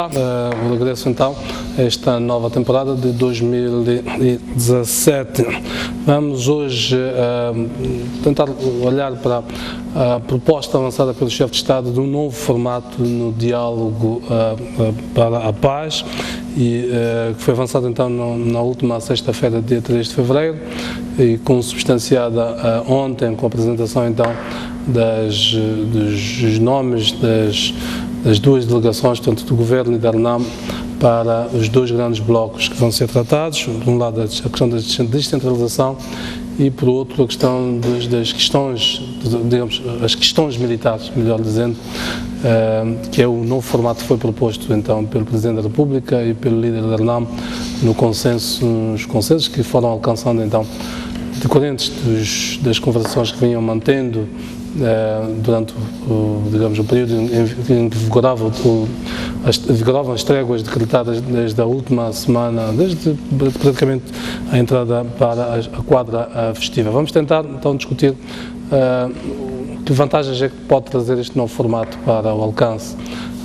O regresso então a esta nova temporada de 2017. Vamos hoje tentar olhar para a proposta avançada pelo chefe de Estado de um novo formato no diálogo para a paz e que foi avançado então na última sexta-feira, dia 3 de fevereiro, e consubstanciada ontem com a apresentação então dos nomes das duas delegações, tanto do Governo e da RENAM, para os dois grandes blocos que vão ser tratados. De um lado a questão da descentralização e por outro a questão das questões, digamos, as questões militares, melhor dizendo, que é o novo formato que foi proposto então pelo Presidente da República e pelo líder da RENAM nos consensos que foram alcançando então decorrentes das conversações que vinham mantendo durante o período em que vigoravam as tréguas decretadas desde a última semana, desde praticamente a entrada para a quadra festiva. Vamos tentar então discutir que vantagens é que pode trazer este novo formato para o alcance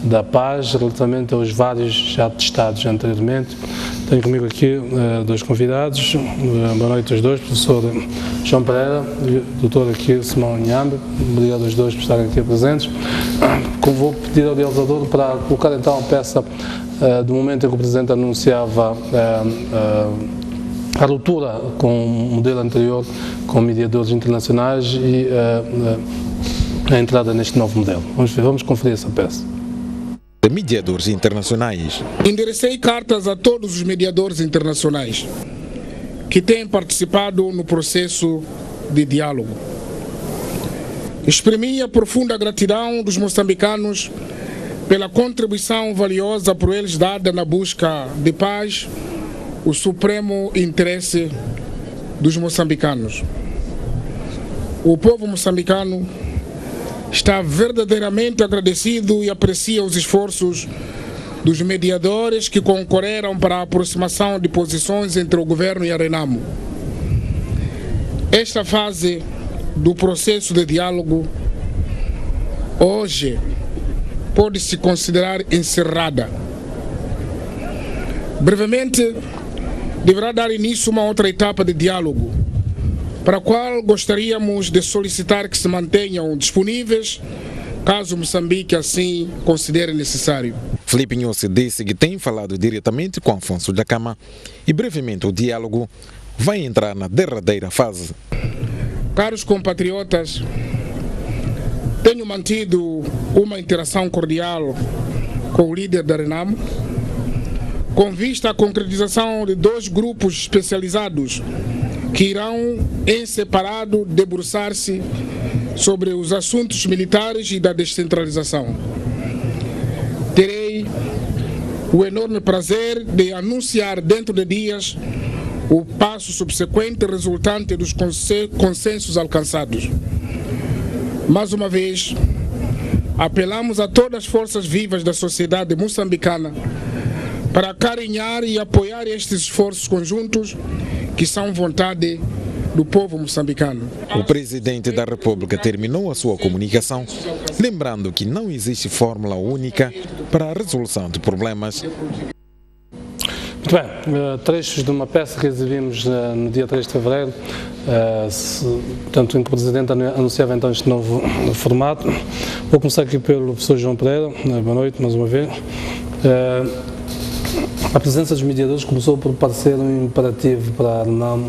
da paz, relativamente aos vários já testados anteriormente. Tenho comigo aqui dois convidados. Boa noite aos dois, professor João Pereira e doutor aqui Simão Nhamba. Obrigado aos dois por estarem aqui presentes. Vou pedir ao realizador para colocar então a peça do momento em que o Presidente anunciava a ruptura com o modelo anterior, com mediadores internacionais e a entrada neste novo modelo. Vamos conferir essa peça. Mediadores internacionais. Enderecei cartas a todos os mediadores internacionais que têm participado no processo de diálogo. Exprimi a profunda gratidão dos moçambicanos pela contribuição valiosa por eles dada na busca de paz, o supremo interesse dos moçambicanos. O povo moçambicano está verdadeiramente agradecido e aprecia os esforços dos mediadores que concorreram para a aproximação de posições entre o Governo e a RENAM. Esta fase do processo de diálogo hoje pode-se considerar encerrada. Brevemente, deverá dar início uma outra etapa de diálogo, para a qual gostaríamos de solicitar que se mantenham disponíveis, caso Moçambique assim considere necessário. Filipe Nhosse disse que tem falado diretamente com Afonso Dhlakama e brevemente o diálogo vai entrar na derradeira fase. Caros compatriotas, tenho mantido uma interação cordial com o líder da RENAM, com vista à concretização de dois grupos especializados que irão, em separado, debruçar-se sobre os assuntos militares e da descentralização. Terei o enorme prazer de anunciar dentro de dias o passo subsequente resultante dos consensos alcançados. Mais uma vez, apelamos a todas as forças vivas da sociedade moçambicana para acarinhar e apoiar estes esforços conjuntos que são vontade do povo moçambicano. O Presidente da República terminou a sua comunicação, lembrando que não existe fórmula única para a resolução de problemas. Muito bem, trechos de uma peça que exibimos no dia 3 de fevereiro, portanto, em que o Presidente anunciava então este novo formato. Vou começar aqui pelo professor João Pereira. Boa noite, mais uma vez. A presença dos mediadores começou por parecer um imperativo para a RENAM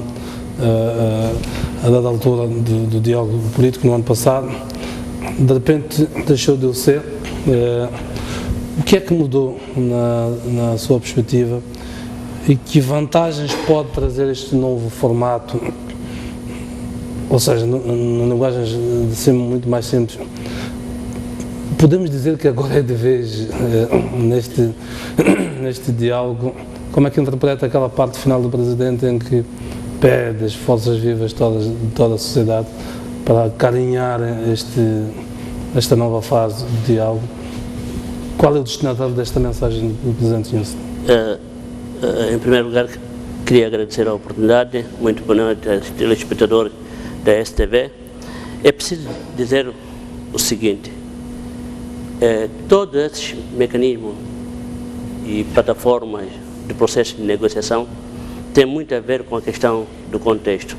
a dada altura do diálogo político no ano passado. De repente deixou de o ser. O que é que mudou na sua perspectiva e que vantagens pode trazer este novo formato? Ou seja, na linguagem de ser muito mais simples, podemos dizer que agora é de vez neste diálogo. Como é que interpreta aquela parte final do Presidente em que pede as forças vivas de toda a sociedade para acarinhar esta nova fase de diálogo? Qual é o destinatário desta mensagem do Presidente Nhosse? Em primeiro lugar, queria agradecer a oportunidade. Muito boa noite aos telespectadores da STV. É preciso dizer o seguinte: todo esse mecanismo e plataformas de processo de negociação tem muito a ver com a questão do contexto.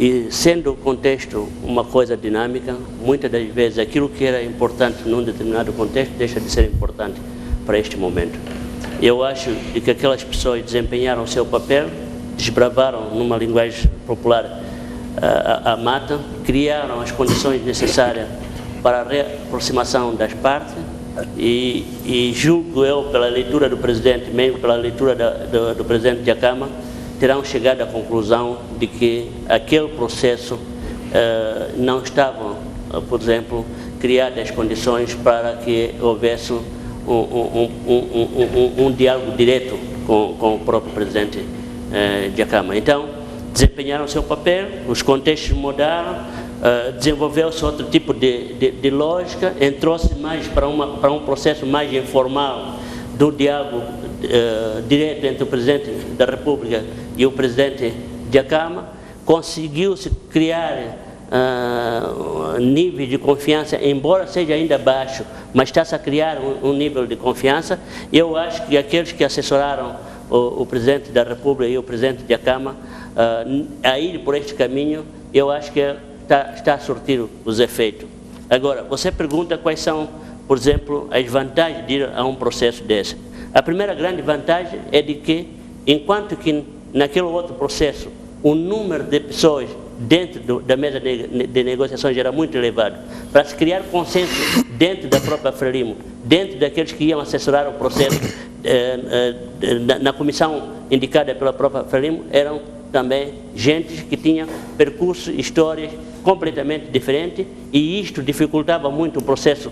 E sendo o contexto uma coisa dinâmica, muitas das vezes aquilo que era importante num determinado contexto deixa de ser importante para este momento. Eu acho que aquelas pessoas desempenharam o seu papel, desbravaram, numa linguagem popular, a mata, criaram as condições necessárias para a reaproximação das partes e julgo eu, pela leitura do presidente, mesmo pela leitura do presidente da Câmara, terão chegado à conclusão de que aquele processo não estavam, por exemplo, criadas as condições para que houvesse um diálogo direto com o próprio presidente da Câmara. Então, desempenharam o seu papel, os contextos mudaram, desenvolveu-se outro tipo de lógica, entrou-se mais para um processo mais informal do diálogo direto entre o Presidente da República e o Presidente da Câmara. Conseguiu-se criar nível de confiança, embora seja ainda baixo, mas está-se a criar um nível de confiança. Eu acho que aqueles que assessoraram o Presidente da República e o Presidente da Câmara a ir por este caminho, eu acho que está a surtir os efeitos. Agora, você pergunta quais são, por exemplo, as vantagens de ir a um processo desse. A primeira grande vantagem é de que, enquanto que naquele outro processo o número de pessoas dentro da mesa de negociações era muito elevado, para se criar consenso dentro da própria Frelimo, dentro daqueles que iam assessorar o processo na comissão indicada pela própria Frelimo, eram também gente que tinha percursos, histórias completamente diferentes, e isto dificultava muito o processo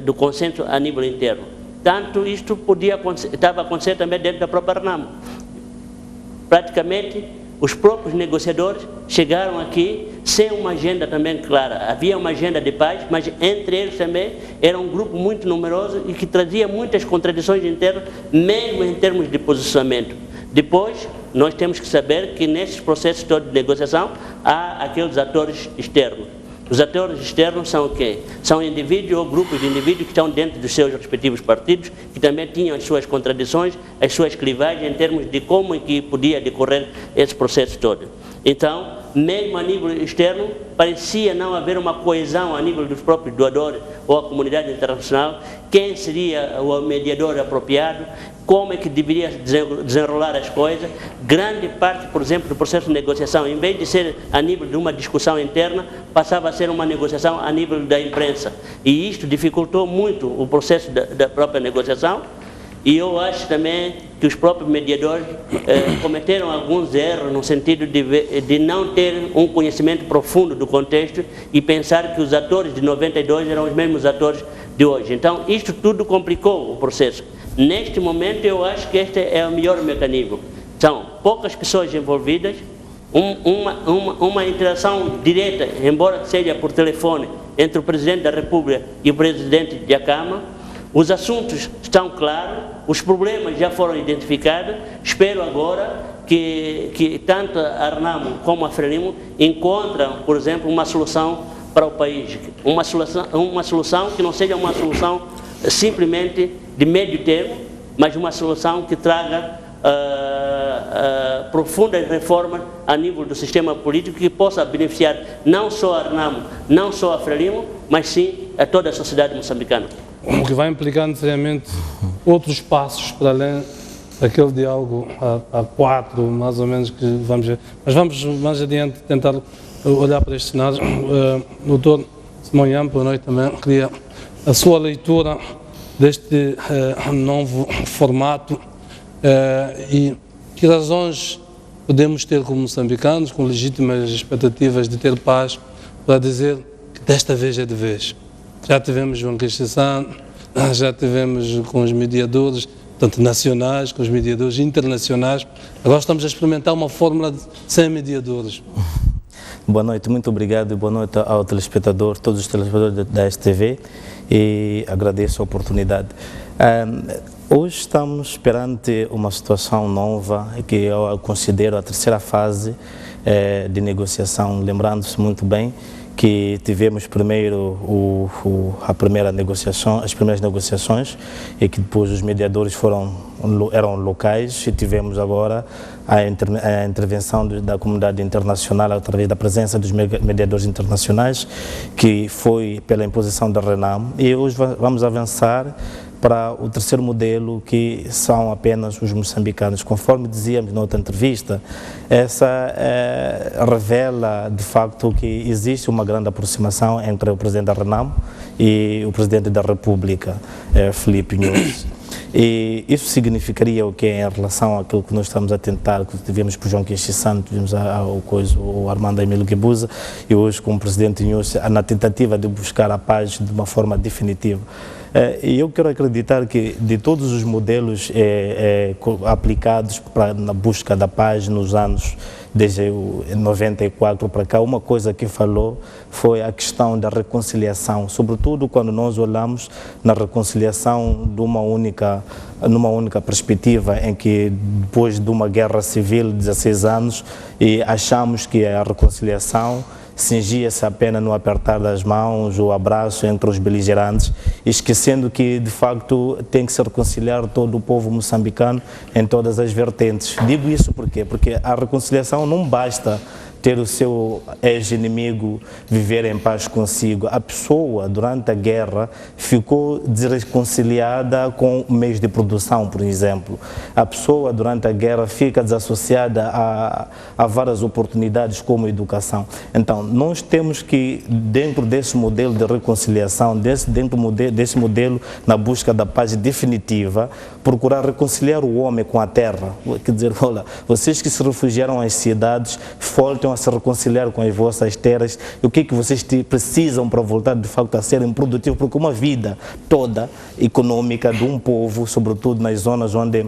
do consenso a nível interno. Tanto isto estava acontecendo também dentro da própria RNAM. Praticamente, os próprios negociadores chegaram aqui sem uma agenda também clara. Havia uma agenda de paz, mas entre eles também era um grupo muito numeroso e que trazia muitas contradições internas, mesmo em termos de posicionamento. Depois, nós temos que saber que nesses processos todos de negociação há aqueles atores externos. Os atores externos são o quê? São indivíduos ou grupos de indivíduos que estão dentro dos seus respectivos partidos, que também tinham as suas contradições, as suas clivagens em termos de como é que podia decorrer esse processo todo. Então, mesmo a nível externo, parecia não haver uma coesão a nível dos próprios doadores ou a comunidade internacional, quem seria o mediador apropriado, como é que deveria desenrolar as coisas. Grande parte, por exemplo, do processo de negociação, em vez de ser a nível de uma discussão interna, passava a ser uma negociação a nível da imprensa. E isto dificultou muito o processo da própria negociação. E eu acho também que os próprios mediadores cometeram alguns erros no sentido de não ter um conhecimento profundo do contexto e pensar que os atores de 92 eram os mesmos atores de hoje. Então, isto tudo complicou o processo. Neste momento, eu acho que este é o melhor mecanismo. São poucas pessoas envolvidas, uma interação direta, embora seja por telefone, entre o Presidente da República e o Presidente da Câmara. Os assuntos estão claros, os problemas já foram identificados. Espero agora que tanto a RNAM como a Frelimo encontrem, por exemplo, uma solução para o país. Uma solução que não seja uma solução simplesmente de médio termo, mas uma solução que traga profundas reformas a nível do sistema político, que possa beneficiar não só a RNAM, não só a Frelimo, mas sim a toda a sociedade moçambicana. O que vai implicar necessariamente outros passos para além daquele diálogo a quatro, mais ou menos, que vamos ver. Mas vamos mais adiante tentar olhar para este cenário. O doutor Simão Iampo, boa noite também. Queria a sua leitura deste novo formato e que razões podemos ter como moçambicanos, com legítimas expectativas de ter paz, para dizer que desta vez é de vez. Já tivemos João Cristian, já tivemos com os mediadores, tanto nacionais, com os mediadores internacionais. Agora estamos a experimentar uma fórmula sem mediadores. Boa noite, muito obrigado e boa noite ao telespectador, todos os telespectadores da STV, e agradeço a oportunidade. Hoje estamos perante uma situação nova que eu considero a terceira fase de negociação, lembrando-se muito bem que tivemos primeiro a primeira negociação, as primeiras negociações, e que depois os mediadores eram locais, e tivemos agora a intervenção da comunidade internacional através da presença dos mediadores internacionais, que foi pela imposição da RENAM, e hoje vamos avançar para o terceiro modelo, que são apenas os moçambicanos. Conforme dizíamos na outra entrevista, essa revela de facto que existe uma grande aproximação entre o presidente da RENAM e o presidente da República, Filipe Nunes. E isso significaria o que em relação àquilo que nós estamos a tentar, que tivemos para o João Queixi Santos, tivemos o Armando Emílio Guebuza, e hoje com o presidente Nunes, na tentativa de buscar a paz de uma forma definitiva. E eu quero acreditar que de todos os modelos aplicados na busca da paz nos anos desde 94 para cá, uma coisa que falou foi a questão da reconciliação, sobretudo quando nós olhamos na reconciliação numa única perspectiva, em que depois de uma guerra civil de 16 anos, e achamos que a reconciliação cingia-se apenas no apertar das mãos, o abraço entre os beligerantes, esquecendo que, de facto, tem que se reconciliar todo o povo moçambicano em todas as vertentes. Digo isso por quê? Porque a reconciliação não basta ter o seu ex-inimigo viver em paz consigo. A pessoa, durante a guerra, ficou desreconciliada com meios de produção, por exemplo. A pessoa, durante a guerra, fica desassociada a várias oportunidades, como a educação. Então, nós temos que, dentro desse modelo de reconciliação, dentro desse modelo na busca da paz definitiva, procurar reconciliar o homem com a terra. Quer dizer, olha, vocês que se refugiaram às cidades, voltem a se reconciliar com as vossas terras, e o que vocês precisam para voltar de facto a serem produtivos, porque uma vida toda econômica de um povo, sobretudo nas zonas onde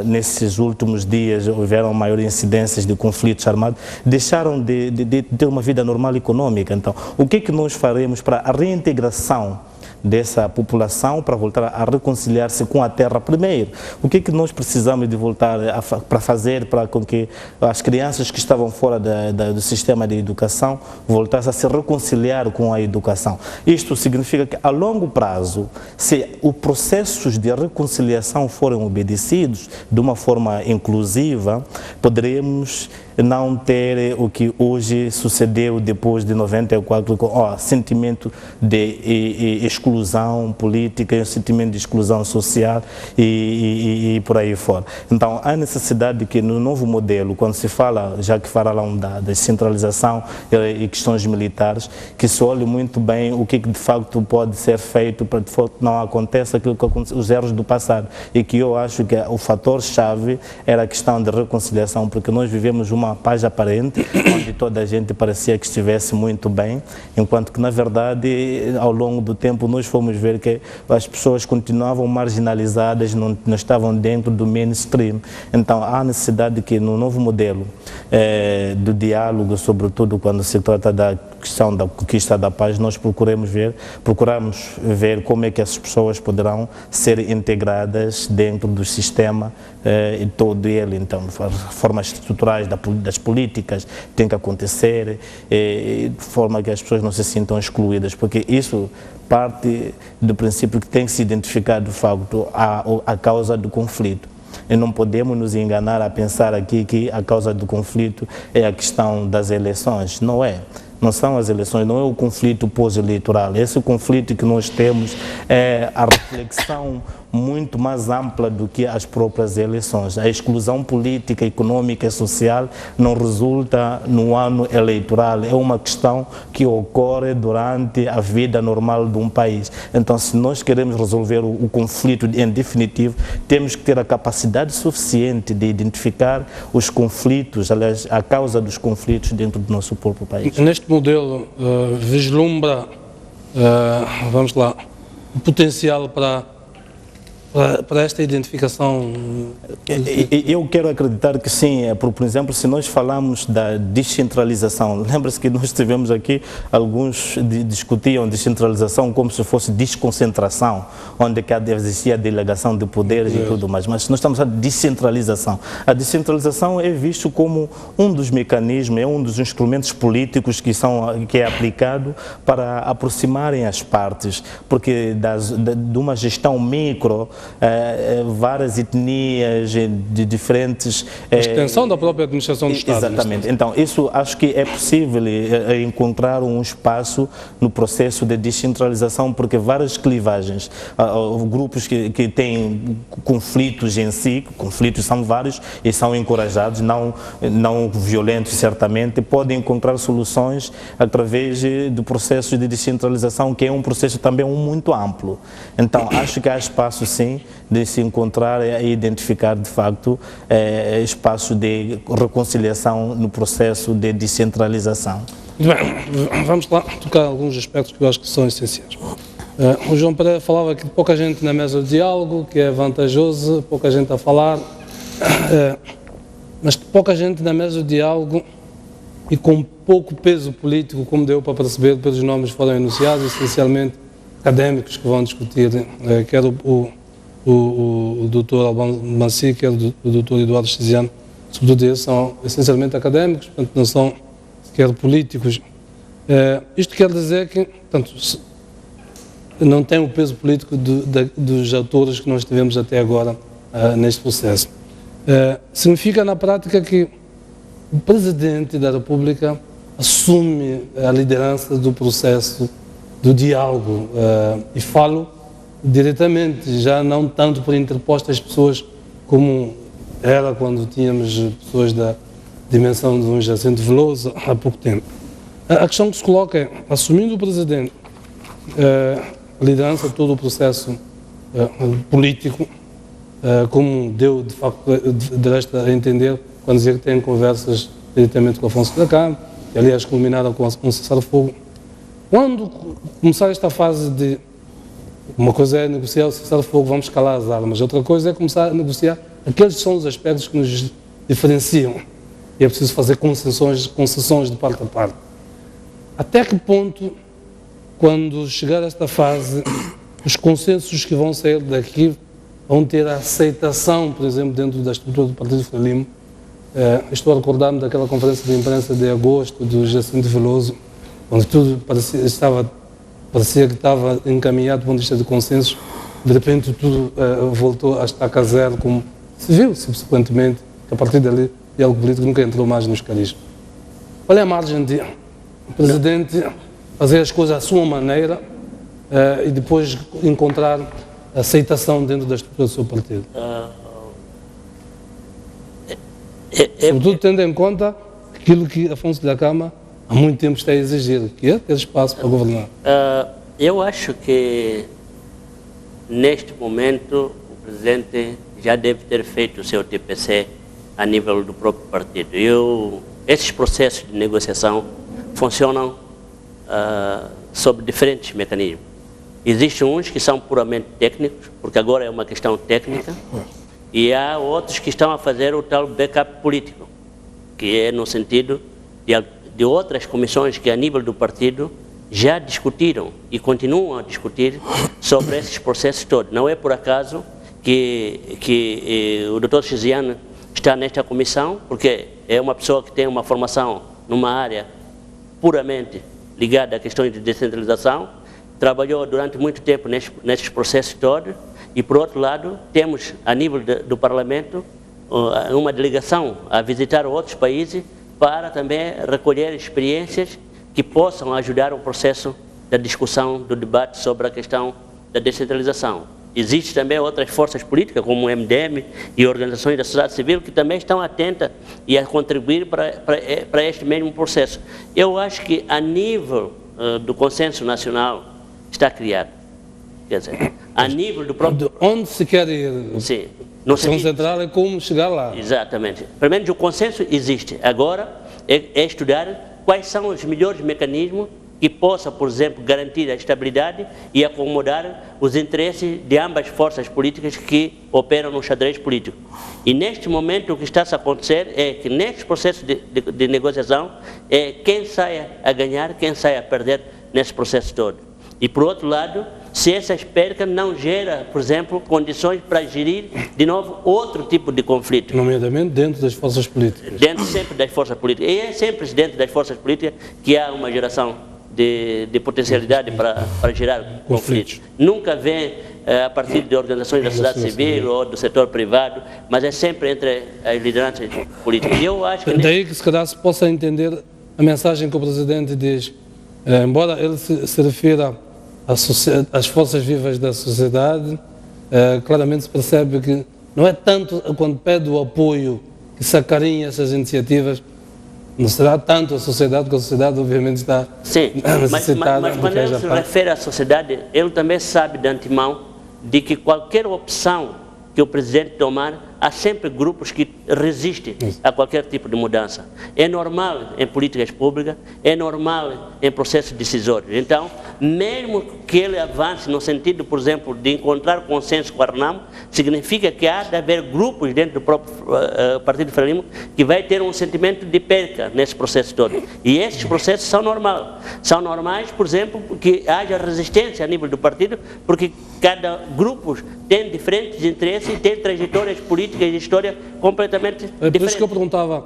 nesses últimos dias houveram maiores incidências de conflitos armados, deixaram de ter uma vida normal econômica. Então, o que nós faremos para a reintegração dessa população, para voltar a reconciliar-se com a terra primeiro? O que nós precisamos de voltar para fazer para com que as crianças que estavam fora do sistema de educação voltassem a se reconciliar com a educação? Isto significa que, a longo prazo, se os processos de reconciliação forem obedecidos de uma forma inclusiva, poderemos não ter o que hoje sucedeu depois de 94, com sentimento de exclusão política, um sentimento de exclusão social e por aí fora. Então, há necessidade de que no novo modelo, quando se fala, já que falaram da descentralização e questões militares, que se olhe muito bem o que de facto pode ser feito para que não aconteça aquilo que aconteceu, os erros do passado, e que eu acho que o fator-chave era a questão de reconciliação, porque nós vivemos uma paz aparente, onde toda a gente parecia que estivesse muito bem, enquanto que, na verdade, ao longo do tempo nós fomos ver que as pessoas continuavam marginalizadas, não estavam dentro do mainstream. Então, há necessidade de que no novo modelo do diálogo, sobretudo quando se trata da questão da conquista da paz, nós procuramos ver como é que essas pessoas poderão ser integradas dentro do sistema e todo ele. Então, formas estruturais das políticas têm que acontecer de forma que as pessoas não se sintam excluídas, porque isso parte do princípio que tem que se identificar de facto a causa do conflito. E não podemos nos enganar a pensar aqui que a causa do conflito é a questão das eleições. Não é. Não são as eleições, não é o conflito pós-eleitoral. Esse conflito que nós temos é a reflexão muito mais ampla do que as próprias eleições. A exclusão política, econômica e social não resulta no ano eleitoral, é uma questão que ocorre durante a vida normal de um país. Então, se nós queremos resolver o conflito em definitivo, temos que ter a capacidade suficiente de identificar os conflitos, aliás, a causa dos conflitos dentro do nosso próprio país. Neste modelo, vislumbra, vamos lá, o potencial para para esta identificação? Eu quero acreditar que sim, por exemplo, se nós falamos da descentralização, lembra-se que nós estivemos aqui, alguns discutiam descentralização como se fosse desconcentração, onde existia a delegação de poderes e tudo mais, mas nós estamos a descentralização. A descentralização é visto como um dos mecanismos, é um dos instrumentos políticos que é aplicado para aproximarem as partes, porque de uma gestão micro, várias etnias de diferentes... A extensão da própria administração do Estado. Exatamente. Então, isso acho que é possível encontrar um espaço no processo de descentralização, porque várias clivagens, grupos que têm conflitos em si, conflitos são vários e são encorajados, não violentos certamente, podem encontrar soluções através do processo de descentralização, que é um processo também muito amplo. Então, acho que há espaço sim de se encontrar e identificar de facto espaço de reconciliação no processo de descentralização. Bem, vamos lá tocar alguns aspectos que eu acho que são essenciais. O João Pereira falava que pouca gente na mesa de diálogo, que é vantajoso, pouca gente a falar, mas pouca gente na mesa de diálogo e com pouco peso político, como deu para perceber pelos nomes que foram enunciados, essencialmente académicos que vão discutir, quer o Dr. Albano Mansi, quer o Dr. Eduardo Chiziano, sobretudo eles são essencialmente académicos, portanto não são sequer políticos. Isto quer dizer que, portanto, não tem o peso político dos atores que nós tivemos até agora neste processo. Significa na prática que o Presidente da República assume a liderança do processo do diálogo, e falo diretamente, já não tanto por interpostas pessoas como era quando tínhamos pessoas da dimensão de um Jacinto Veloso há pouco tempo. A questão que se coloca é, assumindo o Presidente a liderança de todo o processo político, como deu de facto de resto a entender quando dizia que tem conversas diretamente com Afonso da Câmara, que aliás culminaram com um cessar-fogo. Quando começar esta fase de... Uma coisa é negociar o cessar-fogo, vamos calar as armas. Outra coisa é começar a negociar aqueles que são os aspectos que nos diferenciam. E é preciso fazer concessões de parte a parte. Até que ponto, quando chegar a esta fase, os consensos que vão sair daqui vão ter a aceitação, por exemplo, dentro da estrutura do Partido Frelimo? Estou a recordar-me daquela conferência de imprensa de agosto do Jacinto Veloso, onde tudo parecia que estava encaminhado do ponto de vista de consenso, de repente tudo voltou a estaca zero, como se viu subsequentemente, que a partir dali o diálogo político nunca entrou mais nos carismas. Qual é a margem de o Presidente fazer as coisas à sua maneira e depois encontrar aceitação dentro da estrutura do seu partido? Sobretudo tendo em conta aquilo que Afonso da Câmara há muito tempo está a exigir, que é ter espaço para governar. Eu acho que, neste momento, o Presidente já deve ter feito o seu TPC a nível do próprio partido. Esses processos de negociação funcionam sob diferentes mecanismos. Existem uns que são puramente técnicos, porque agora é uma questão técnica, e há outros que estão a fazer o tal backup político, que é no sentido de outras comissões que a nível do partido já discutiram e continuam a discutir sobre esses processos todos. Não é por acaso que o Dr. Chiziano está nesta comissão, porque é uma pessoa que tem uma formação numa área puramente ligada a questões de descentralização, trabalhou durante muito tempo nesses processos todos, e por outro lado temos a nível do Parlamento uma delegação a visitar outros países para também recolher experiências que possam ajudar o processo da discussão, do debate sobre a questão da descentralização. Existem também outras forças políticas, como o MDM e organizações da sociedade civil, que também estão atentas e a contribuir para este mesmo processo. Eu acho que a nível do consenso nacional está criado. Quer dizer, a nível do próprio... Onde se quer ir? Sim. A questão central é como chegar lá. Exatamente. Pelo menos o consenso existe. Agora é estudar quais são os melhores mecanismos que possa, por exemplo, garantir a estabilidade e acomodar os interesses de ambas forças políticas que operam no xadrez político. E neste momento o que está a acontecer é que neste processo de negociação é quem saia a ganhar, quem saia a perder nesse processo todo. E por outro lado, se essas percas não geram, por exemplo, condições para gerir de novo outro tipo de conflito. Nomeadamente dentro das forças políticas. Dentro sempre das forças políticas. E é sempre dentro das forças políticas que há uma geração de potencialidade para gerar conflitos. Nunca vem a partir de organizações da sociedade civil ou do setor privado, mas é sempre entre as lideranças políticas. E eu acho que daí que se calhar se possa entender a mensagem que o Presidente diz, embora ele se refira às forças vivas da sociedade, claramente se percebe que não é tanto quando pede o apoio que se acarinha essas iniciativas. Não será tanto a sociedade, porque a sociedade obviamente está necessitada. Mas quando ele se refere à sociedade, ele também sabe de antemão de que qualquer opção que o Presidente tomar, há sempre grupos que resistem a qualquer tipo de mudança. É normal em políticas públicas, é normal em processos decisórios. Então, mesmo que ele avance no sentido, por exemplo, de encontrar consenso com a RENAMO, significa que há de haver grupos dentro do próprio Partido Frelimo que vai ter um sentimento de perca nesse processo todo. E esses processos são normais. São normais, por exemplo, que haja resistência a nível do partido, porque cada grupo tem diferentes interesses e tem trajetórias políticas e história completamente diferentes. Por isso que eu perguntava,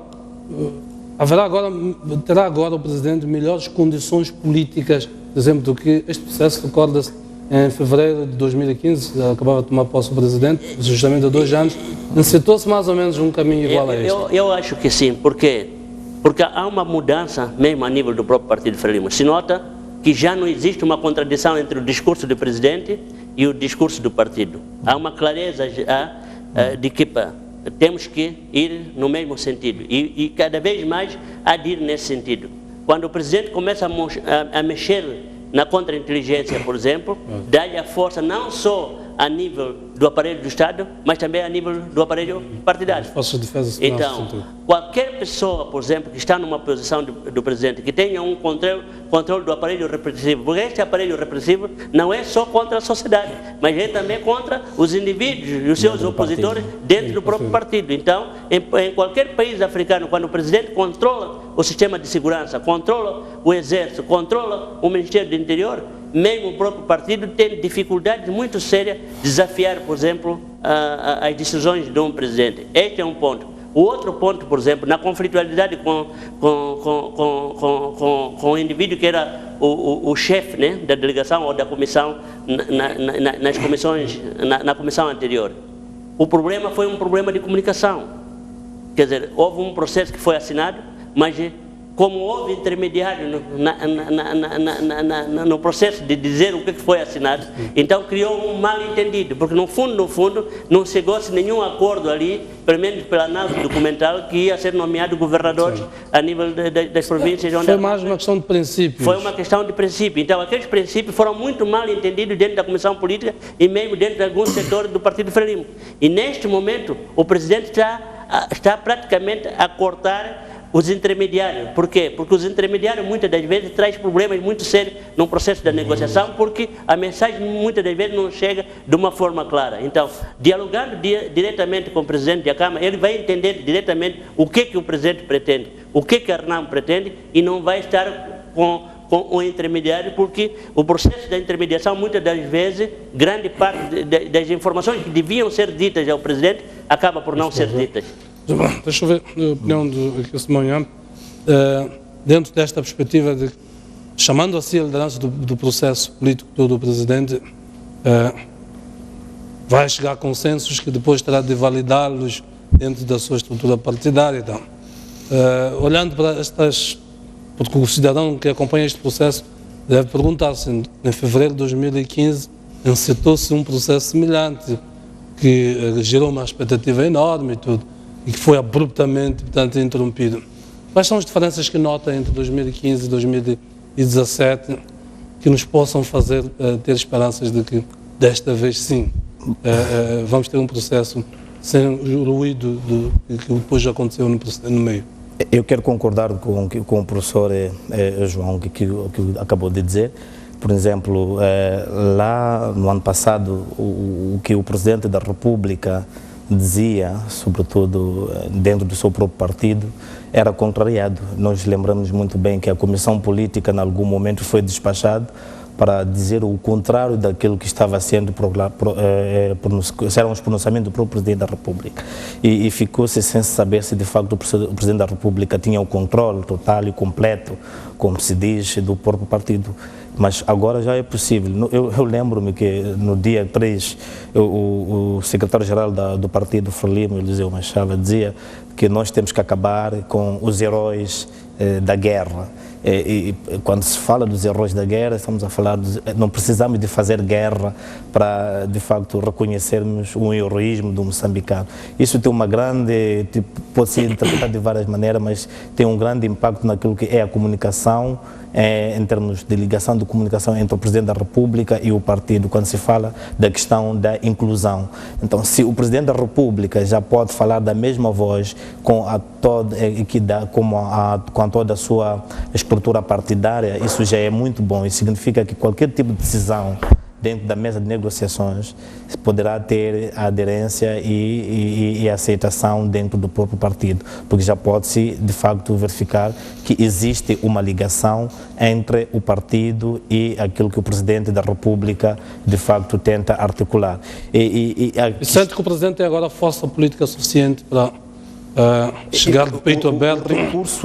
terá agora o Presidente melhores condições políticas, por exemplo, do que este processo, recorda-se, em fevereiro de 2015, acabava de tomar posse o Presidente, justamente há 2 anos, necessitou-se mais ou menos um caminho igual a este? Eu acho que sim, porque há uma mudança mesmo a nível do próprio Partido Frelimo. Se nota que já não existe uma contradição entre o discurso do Presidente e o discurso do partido. Há uma clareza de que temos que ir no mesmo sentido e cada vez mais há de ir nesse sentido. Quando o Presidente começa a mexer na contra-inteligência, por exemplo, dá-lhe a força não só a nível do aparelho do Estado, mas também a nível do aparelho partidário. Então, qualquer pessoa, por exemplo, que está numa posição do Presidente, que tenha um controle do aparelho repressivo, porque este aparelho repressivo não é só contra a sociedade, mas é também contra os indivíduos e os seus opositores dentro do próprio partido. Então, em qualquer país africano, quando o Presidente controla o sistema de segurança, controla o Exército, controla o Ministério do Interior, mesmo o próprio partido tem dificuldades muito sérias de desafiar, por exemplo, as decisões de um presidente. Este é um ponto. O outro ponto, por exemplo, na conflitualidade com o indivíduo que era o chefe, né, da delegação ou da comissão, nas comissões, na comissão anterior. O problema foi um problema de comunicação. Quer dizer, houve um processo que foi assinado, mas como houve intermediário no processo de dizer o que foi assinado, então criou um mal-entendido, porque no fundo, não chegou-se nenhum acordo ali, pelo menos pela análise documental, que ia ser nomeado governador a nível das províncias. Foi mais uma questão de princípios. Foi uma questão de princípio. Então, aqueles princípios foram muito mal entendidos dentro da Comissão Política e mesmo dentro de alguns setores do Partido Frelimo. E neste momento, o Presidente está praticamente a cortar os intermediários. Por quê? Porque os intermediários muitas das vezes trazem problemas muito sérios no processo da negociação, porque a mensagem muitas das vezes não chega de uma forma clara. Então, dialogando diretamente com o Presidente da Câmara, ele vai entender diretamente o que o Presidente pretende, o que a RENAMO pretende, e não vai estar com o intermediário, porque o processo da intermediação, muitas das vezes, grande parte das informações que deviam ser ditas ao Presidente, acaba por não ser ditas. Deixa eu ver a opinião do Simão, dentro desta perspectiva de, chamando assim a liderança do processo político do Presidente, vai chegar a consensos que depois terá de validá-los dentro da sua estrutura partidária. Então, olhando para estas, porque o cidadão que acompanha este processo deve perguntar-se, em fevereiro de 2015 encetou-se um processo semelhante que gerou uma expectativa enorme e tudo, e que foi abruptamente, portanto, interrompido. Quais são as diferenças que nota entre 2015 e 2017 que nos possam fazer ter esperanças de que, desta vez sim, vamos ter um processo sem o ruído que depois já aconteceu no meio? Eu quero concordar com o professor João, que acabou de dizer. Por exemplo, lá no ano passado, o que o Presidente da República dizia, sobretudo dentro do seu próprio partido, era contrariado. Nós lembramos muito bem que a Comissão Política, em algum momento, foi despachada para dizer o contrário daquilo que estava sendo eram os pronunciamentos do próprio Presidente da República. E ficou-se sem saber se de facto o Presidente da República tinha o controle total e completo, como se diz, do próprio partido. Mas agora já é possível. Eu lembro-me que no dia 3, o secretário-geral do partido, Frelimo, Eliseu Machala, dizia que nós temos que acabar com os heróis da guerra. E quando se fala dos heróis da guerra, estamos a falar não precisamos de fazer guerra para de facto reconhecermos um heroísmo do moçambicano. Isso tem uma grande, pode ser interpretado de várias maneiras, mas tem um grande impacto naquilo que é a comunicação, em termos de ligação de comunicação entre o Presidente da República e o partido, quando se fala da questão da inclusão. Então, se o Presidente da República já pode falar da mesma voz com toda a sua estrutura partidária, isso já é muito bom. Isso significa que qualquer tipo de decisão dentro da mesa de negociações poderá ter aderência e aceitação dentro do próprio partido, porque já pode-se de facto verificar que existe uma ligação entre o partido e aquilo que o Presidente da República de facto tenta articular. Sente que o Presidente tem agora força política suficiente para chegar de peito aberto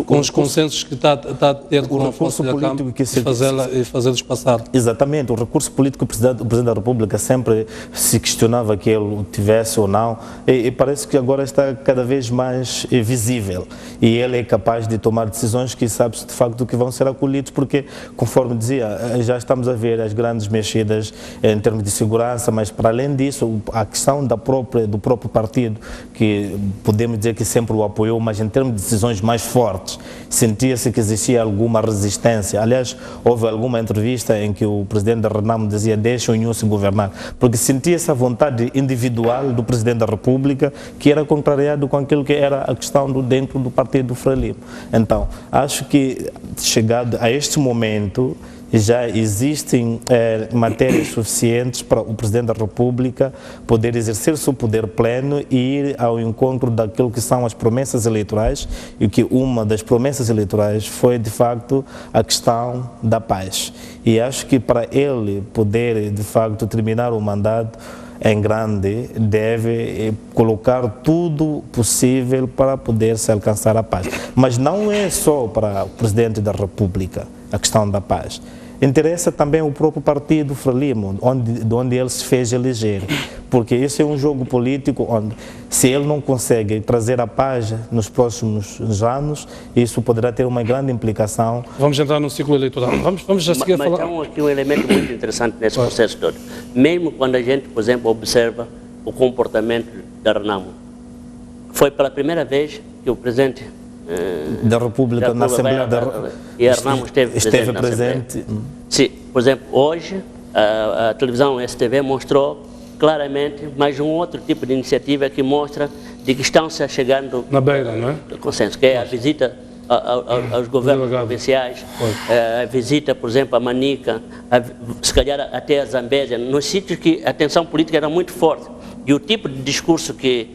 com os consensos que está a ter com a força político e fazê-los passar. Exatamente, o recurso político que o Presidente da República sempre se questionava que ele tivesse ou não, e parece que agora está cada vez mais visível, e ele é capaz de tomar decisões que sabe de facto que vão ser acolhidos, porque, conforme dizia, já estamos a ver as grandes mexidas em termos de segurança, mas para além disso, a questão do próprio partido, que podemos dizer que sempre o apoiou, mas em termos de decisões mais fortes, sentia-se que existia alguma resistência. Aliás, houve alguma entrevista em que o Presidente da Renamo dizia: deixa o Inhosse governar, porque sentia-se a vontade individual do Presidente da República, que era contrariado com aquilo que era a questão dentro do partido Frelimo. Então, acho que chegado a este momento, já existem matérias suficientes para o Presidente da República poder exercer o seu poder pleno e ir ao encontro daquilo que são as promessas eleitorais, e que uma das promessas eleitorais foi, de facto, a questão da paz. E acho que para ele poder, de facto, terminar o mandato em grande, deve colocar tudo possível para poder se alcançar a paz. Mas não é só para o Presidente da República a questão da paz. Interessa também o próprio partido Frelimo, de onde ele se fez eleger, porque esse é um jogo político onde, se ele não consegue trazer a paz nos próximos anos, isso poderá ter uma grande implicação. Vamos entrar no ciclo eleitoral. Vamos já seguir a falar. Mas há aqui um elemento muito interessante nesse processo todo. Mesmo quando a gente, por exemplo, observa o comportamento da Renamo, foi pela primeira vez que o Presidente da República na Assembleia e a Renamo esteve presente. Sim, por exemplo, hoje a televisão STV mostrou claramente mais um outro tipo de iniciativa que mostra de que estão-se a chegando na beira, não é? Do consenso, que é a visita aos governos provinciais, a visita, por exemplo, a Manica, se calhar até a Zambésia, nos sítios que a tensão política era muito forte. E o tipo de discurso que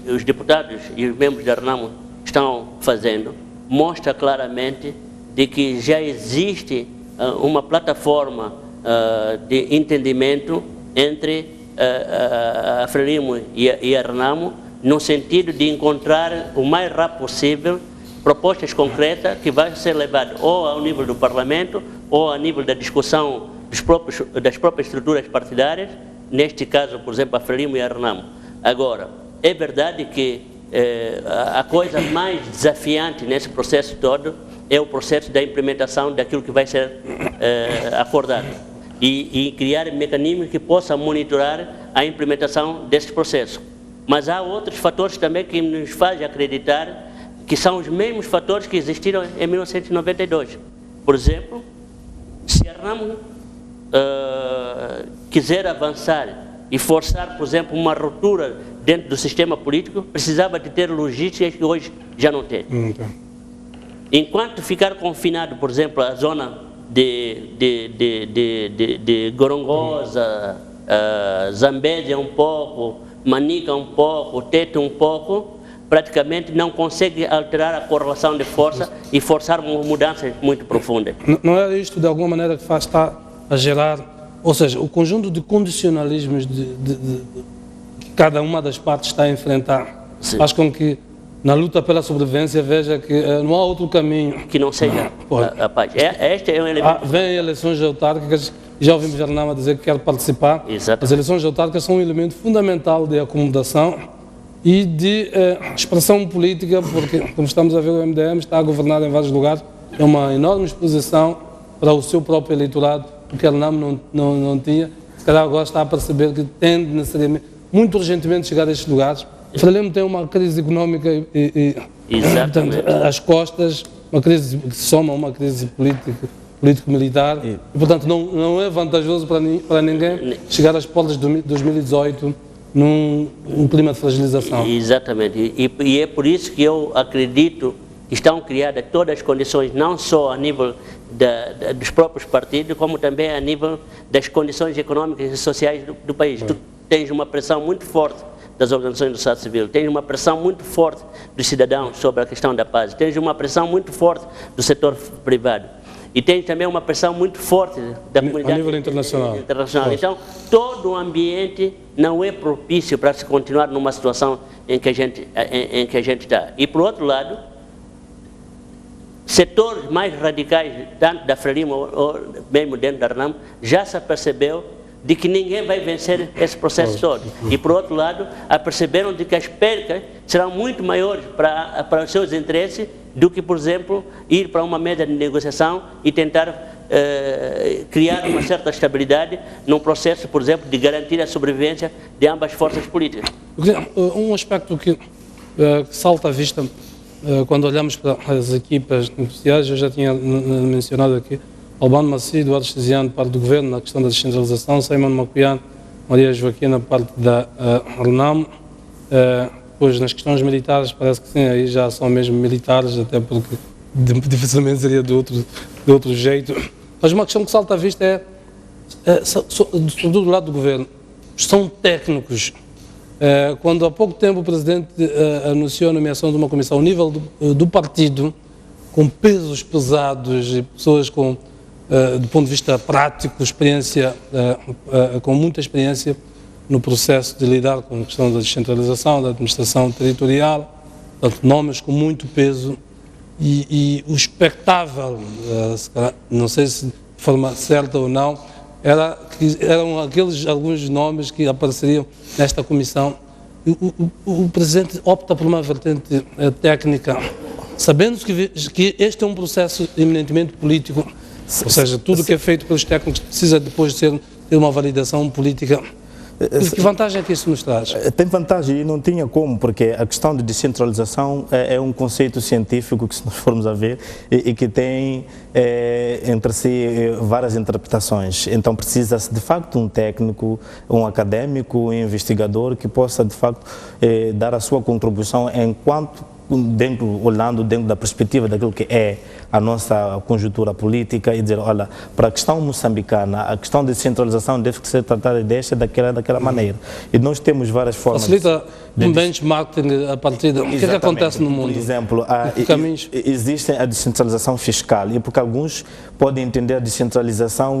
os deputados e os membros da Renamo estão fazendo mostra claramente de que já existe uma plataforma de entendimento entre a Frelimo e a Renamo, no sentido de encontrar o mais rápido possível propostas concretas que vão ser levadas ou ao nível do Parlamento ou ao nível da discussão das próprias estruturas partidárias, neste caso, por exemplo, a Frelimo e a Renamo. Agora, é verdade que a coisa mais desafiante nesse processo todo é o processo da implementação daquilo que vai ser acordado e criar mecanismos que possam monitorar a implementação desses processos. Mas há outros fatores também que nos fazem acreditar que são os mesmos fatores que existiram em 1992. Por exemplo, se a Renamo quiser avançar e forçar, por exemplo, uma ruptura dentro do sistema político, precisava de ter logísticas que hoje já não tem. Enquanto ficar confinado, por exemplo, a zona de Gorongosa, Zambésia um pouco, Manica um pouco, Tete um pouco, praticamente não consegue alterar a correlação de força e forçar mudanças muito profundas. Não é isto, de alguma maneira, que está a gerar, ou seja, o conjunto de condicionalismos que cada uma das partes está a enfrentar, sim, faz com que, na luta pela sobrevivência, veja que não há outro caminho que não seja a paz. Este é um elemento. Vêm eleições autárquicas, já ouvimos Jarnama dizer que quer participar. Exatamente. As eleições autárquicas são um elemento fundamental de acomodação e de expressão política, porque, como estamos a ver, o MDM está a governar em vários lugares, é uma enorme exposição para o seu próprio eleitorado, o que a RENAM não tinha. Cada agora está a perceber que tende necessariamente, muito urgentemente, chegar a estes lugares. O Frelimo tem uma crise económica e portanto, às costas, uma crise que se soma a uma crise político-militar, e portanto não é vantajoso para ninguém chegar às portas de 2018 num clima de fragilização. Exatamente, e é por isso que eu acredito que estão criadas todas as condições, não só a nível dos próprios partidos, como também a nível das condições económicas e sociais do país. Tu tens uma pressão muito forte das organizações do Estado Civil, tens uma pressão muito forte dos cidadãos sobre a questão da paz, tens uma pressão muito forte do setor privado e tens também uma pressão muito forte da comunidade a nível internacional. Então, todo o ambiente não é propício para se continuar numa situação em que a gente está. E, por outro lado, setores mais radicais, tanto da Frelimo ou mesmo dentro da RENAM, já se apercebeu de que ninguém vai vencer esse processo todo. E, por outro lado, aperceberam de que as percas serão muito maiores para os seus interesses do que, por exemplo, ir para uma mesa de negociação e tentar criar uma certa estabilidade num processo, por exemplo, de garantir a sobrevivência de ambas as forças políticas. Um aspecto que salta à vista quando olhamos para as equipas negociais, eu já tinha mencionado aqui, Albano Maci, Eduardo Xiziano, parte do Governo, na questão da descentralização, Simon Macuian, Maria Joaquina, parte da RENAM. Pois nas questões militares, parece que sim, aí já são mesmo militares, até porque dificilmente seria de outro jeito. Mas uma questão que salta à vista sobretudo do lado do Governo, são técnicos. Quando há pouco tempo o Presidente anunciou a nomeação de uma comissão ao nível do partido, com pesos pesados e pessoas com, do ponto de vista prático, experiência, com muita experiência no processo de lidar com a questão da descentralização, da administração territorial, portanto, nomes com muito peso e o expectável, não sei se de forma certa ou não, eram alguns nomes que apareceriam nesta comissão. O Presidente opta por uma vertente técnica, sabendo que este é um processo eminentemente político, ou seja, tudo o que é feito pelos técnicos precisa depois de ter uma validação política. Que vantagem é que isso nos traz? Tem vantagem e não tinha como, porque a questão de descentralização é um conceito científico que, se nós formos a ver, e que tem entre si várias interpretações. Então precisa-se de facto um técnico, um académico, um investigador que possa de facto dar a sua contribuição enquanto olhando dentro da perspectiva daquilo que é a nossa conjuntura política e dizer, olha, para a questão moçambicana, a questão de descentralização deve ser tratada daquela maneira. E nós temos várias formas... Facilita um benchmarking a partir de... O que é que acontece no mundo? Por exemplo, existe a descentralização fiscal, e porque alguns podem entender a descentralização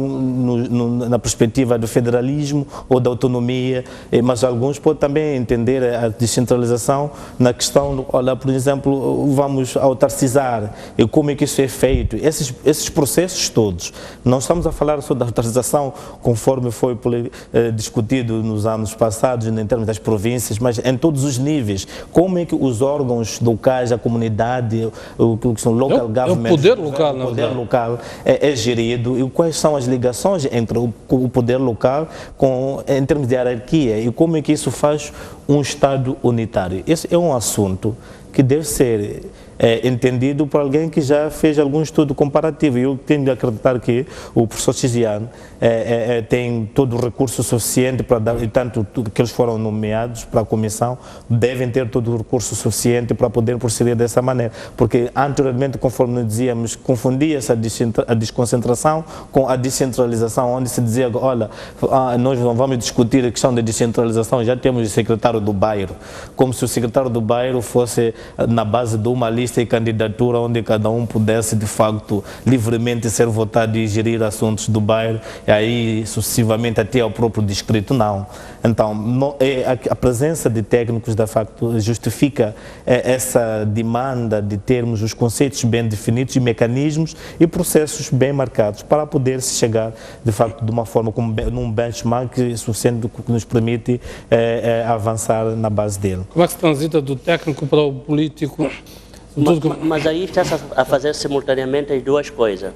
na perspectiva do federalismo ou da autonomia, mas alguns podem também entender a descentralização na questão, olha, por exemplo, vamos autarcizar, e como é que isso é feito, esses processos todos. Não estamos a falar só da autarcização conforme foi discutido nos anos passados, em termos das províncias, mas em todos os níveis. Como é que os órgãos locais, a comunidade, o que são local government, o poder local, o poder local é gerido, e quais são as ligações entre o poder local em termos de hierarquia, e como é que isso faz um Estado unitário. Esse é um assunto que deve ser entendido por alguém que já fez algum estudo comparativo. Eu tendo de acreditar que o professor Chiziane tem todo o recurso suficiente para dar, e tanto que eles foram nomeados para a comissão, devem ter todo o recurso suficiente para poder proceder dessa maneira. Porque anteriormente, conforme nós dizíamos, confundia-se a desconcentração com a descentralização, onde se dizia, olha, nós não vamos discutir a questão da descentralização, já temos o secretário do bairro, como se o secretário do bairro fosse na base de uma lista e candidatura onde cada um pudesse de facto livremente ser votado e gerir assuntos do bairro e aí sucessivamente até ao próprio distrito. Não. Então a presença de técnicos de facto justifica essa demanda de termos os conceitos bem definidos e mecanismos e processos bem marcados para poder se chegar de facto de uma forma como num benchmark suficiente que nos permite avançar na base dele. Como é que se transita do técnico para o político? Mas aí está a fazer simultaneamente as duas coisas.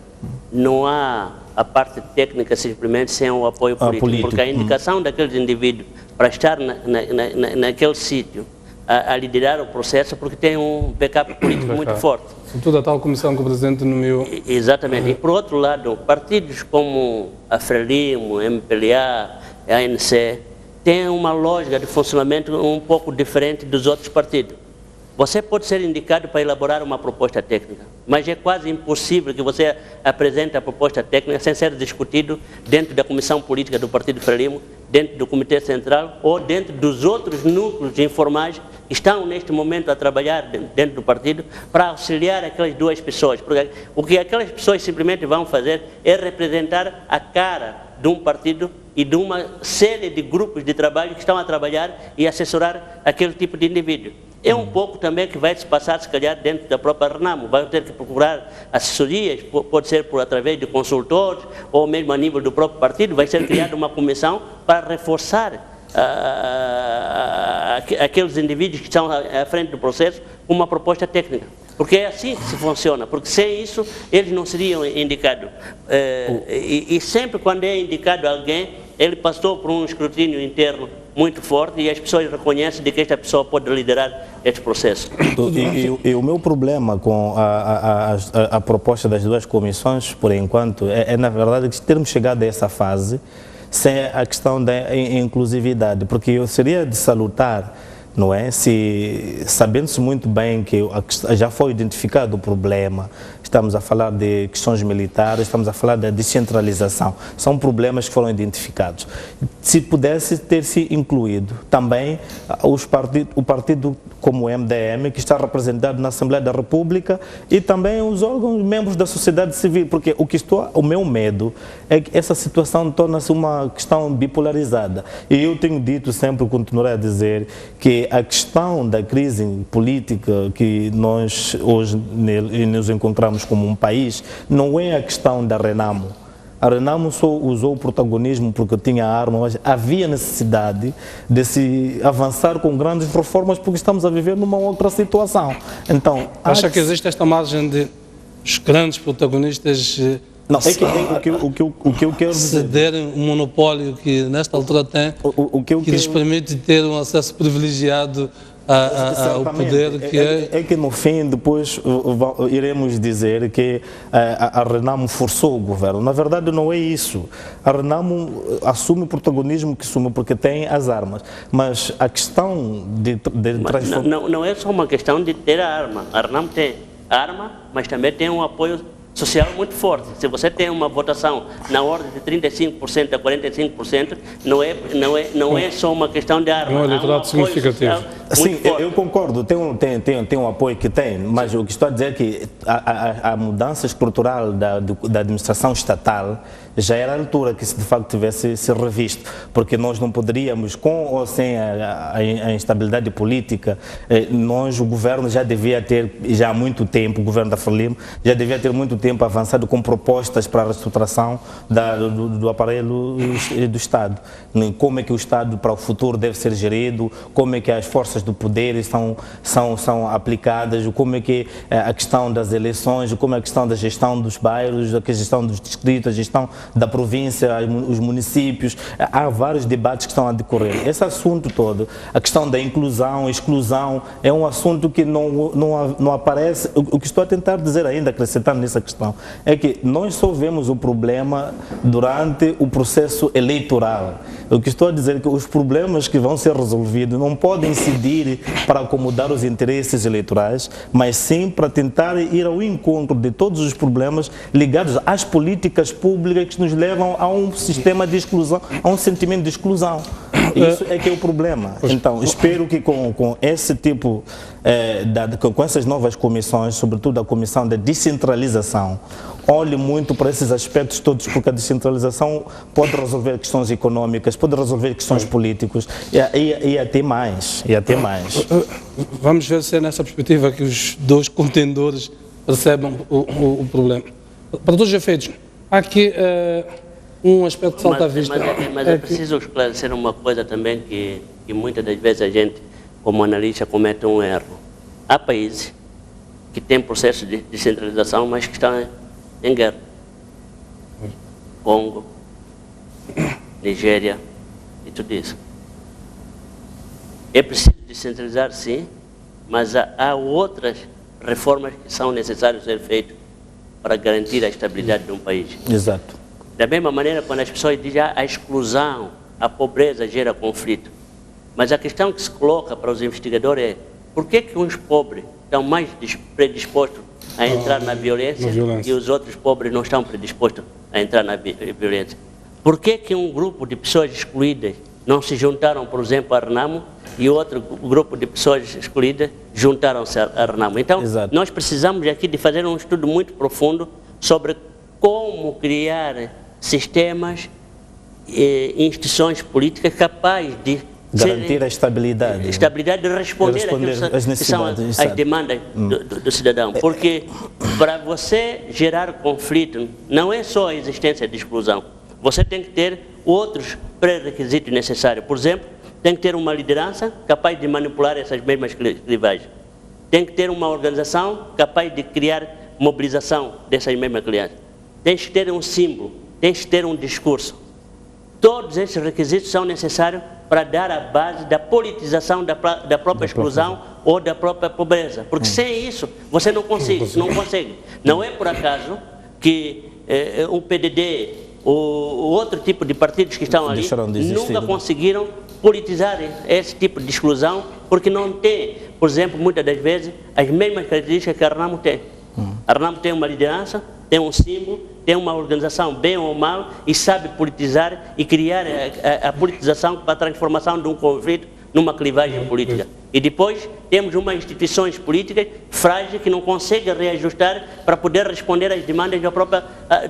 Não há a parte técnica simplesmente sem o apoio político, porque a indicação daqueles indivíduos para estar naquele sítio a liderar o processo, porque tem um backup político muito forte. Sobretudo a tal comissão que o Presidente nomeou. Exatamente. E por outro lado, partidos como a Frelimo, o MPLA, a ANC, têm uma lógica de funcionamento um pouco diferente dos outros partidos. Você pode ser indicado para elaborar uma proposta técnica, mas é quase impossível que você apresente a proposta técnica sem ser discutido dentro da comissão política do Partido Frelimo, dentro do Comitê Central ou dentro dos outros núcleos informais que estão neste momento a trabalhar dentro do partido para auxiliar aquelas duas pessoas. Porque o que aquelas pessoas simplesmente vão fazer é representar a cara de um partido e de uma série de grupos de trabalho que estão a trabalhar e assessorar aquele tipo de indivíduo. É um pouco também que vai se passar, se calhar, dentro da própria Renamo. Vai ter que procurar assessorias, pode ser através de consultores, ou mesmo a nível do próprio partido, vai ser criada uma comissão para reforçar aqueles indivíduos que estão à frente do processo com uma proposta técnica. Porque é assim que se funciona, porque sem isso eles não seriam indicados. E sempre quando é indicado alguém, ele passou por um escrutínio interno muito forte e as pessoas reconhecem de que esta pessoa pode liderar este processo. E o meu problema com a proposta das duas comissões, por enquanto, é na verdade que termos chegado a essa fase sem a questão da inclusividade, porque seria de salutar, não é? Se sabendo-se muito bem que já foi identificado o problema, estamos a falar de questões militares, estamos a falar da descentralização, são problemas que foram identificados. Se pudesse ter-se incluído também o partido como o MDM, que está representado na Assembleia da República, e também os órgãos, membros da sociedade civil, porque o meu medo é que essa situação torna-se uma questão bipolarizada. E eu tenho dito sempre, continuarei a dizer, que a questão da crise política que nós hoje nos encontramos como um país não é a questão da Renamo. A Renamo só usou o protagonismo porque tinha arma, mas havia necessidade de se avançar com grandes reformas porque estamos a viver numa outra situação. Então, acha que existe esta margem de os grandes protagonistas não, o que eu quero dizer, cederem um monopólio que nesta altura tem, que lhes permite ter um acesso privilegiado ao poder que é que no fim depois iremos dizer que a Renamo forçou o governo. Na verdade não é isso. A Renamo assume o protagonismo que assume porque tem as armas, mas a questão de transformar... Não é só uma questão de ter a arma. A Renamo tem arma, mas também tem um apoio social muito forte. Se você tem uma votação na ordem de 35% a 45%, não é só uma questão de arma. É um eleitorado significativo. Sim, eu concordo, tem um apoio que tem, mas o que estou a dizer é que a mudança estrutural da administração estatal já era a altura que se de facto tivesse se revisto, porque nós não poderíamos, com ou sem a instabilidade política, o governo já devia ter, já há muito tempo, o governo da Frelimo já devia ter muito tempo avançado com propostas para a reestruturação do aparelho do Estado. Como é que o Estado para o futuro deve ser gerido, como é que as forças do poder são aplicadas, como é que a questão das eleições, como é a questão da gestão dos bairros, a gestão dos distritos, a gestão da província, os municípios. Há vários debates que estão a decorrer. Esse assunto todo, a questão da inclusão, exclusão, é um assunto que não aparece. O que estou a tentar dizer ainda, acrescentando nessa questão, é que nós só vemos o problema durante o processo eleitoral. O que estou a dizer é que os problemas que vão ser resolvidos não podem incidir para acomodar os interesses eleitorais, mas sim para tentar ir ao encontro de todos os problemas ligados às políticas públicas que nos levam a um sistema de exclusão, a um sentimento de exclusão. Isso é que é o problema. Então, espero que com esse tipo, com essas novas comissões, sobretudo a comissão da descentralização, olhe muito para esses aspectos todos, porque a descentralização pode resolver questões econômicas, pode resolver questões políticas e até mais. Vamos ver se é nessa perspectiva que os dois contendores percebem o problema. Para todos os efeitos, há aqui um aspecto que salta à vista. Mas é preciso esclarecer uma coisa também que muitas das vezes a gente, como analista, comete um erro. Há países que têm processos de descentralização, mas que estão em guerra. Congo, Nigéria e tudo isso. É preciso descentralizar, sim, mas há outras reformas que são necessárias ser feitas para garantir a estabilidade de um país. Exato. Da mesma maneira, quando as pessoas dizem a exclusão, a pobreza gera conflito. Mas a questão que se coloca para os investigadores é por que uns pobres estão mais predispostos a entrar na violência e os outros pobres não estão predispostos a entrar na violência? Por que um grupo de pessoas excluídas não se juntaram, por exemplo, a Renamo e outro grupo de pessoas excluídas juntaram-se a Renamo? Então, nós precisamos aqui de fazer um estudo muito profundo sobre como criar sistemas e instituições políticas capazes de garantir a estabilidade de responder às que são as demandas do cidadão. Porque para você gerar conflito, não é só a existência de exclusão. Você tem que ter outros pré-requisitos necessários. Por exemplo, tem que ter uma liderança capaz de manipular essas mesmas clivagens. Tem que ter uma organização capaz de criar mobilização dessas mesmas clientes. Tem que ter um símbolo, tem que ter um discurso. Todos esses requisitos são necessários para dar a base da politização da própria exclusão ou da própria pobreza. Porque sem isso, você não consegue. Não é por acaso que o PDD ou outro tipo de partidos que estão ali nunca conseguiram politizar esse tipo de exclusão, porque não tem, por exemplo, muitas das vezes, as mesmas características que a Renamo tem. A Renamo tem uma liderança, tem um símbolo, tem uma organização bem ou mal e sabe politizar e criar a politização para a transformação de um conflito numa clivagem política. E depois temos umas instituições políticas frágeis que não conseguem reajustar para poder responder às demandas da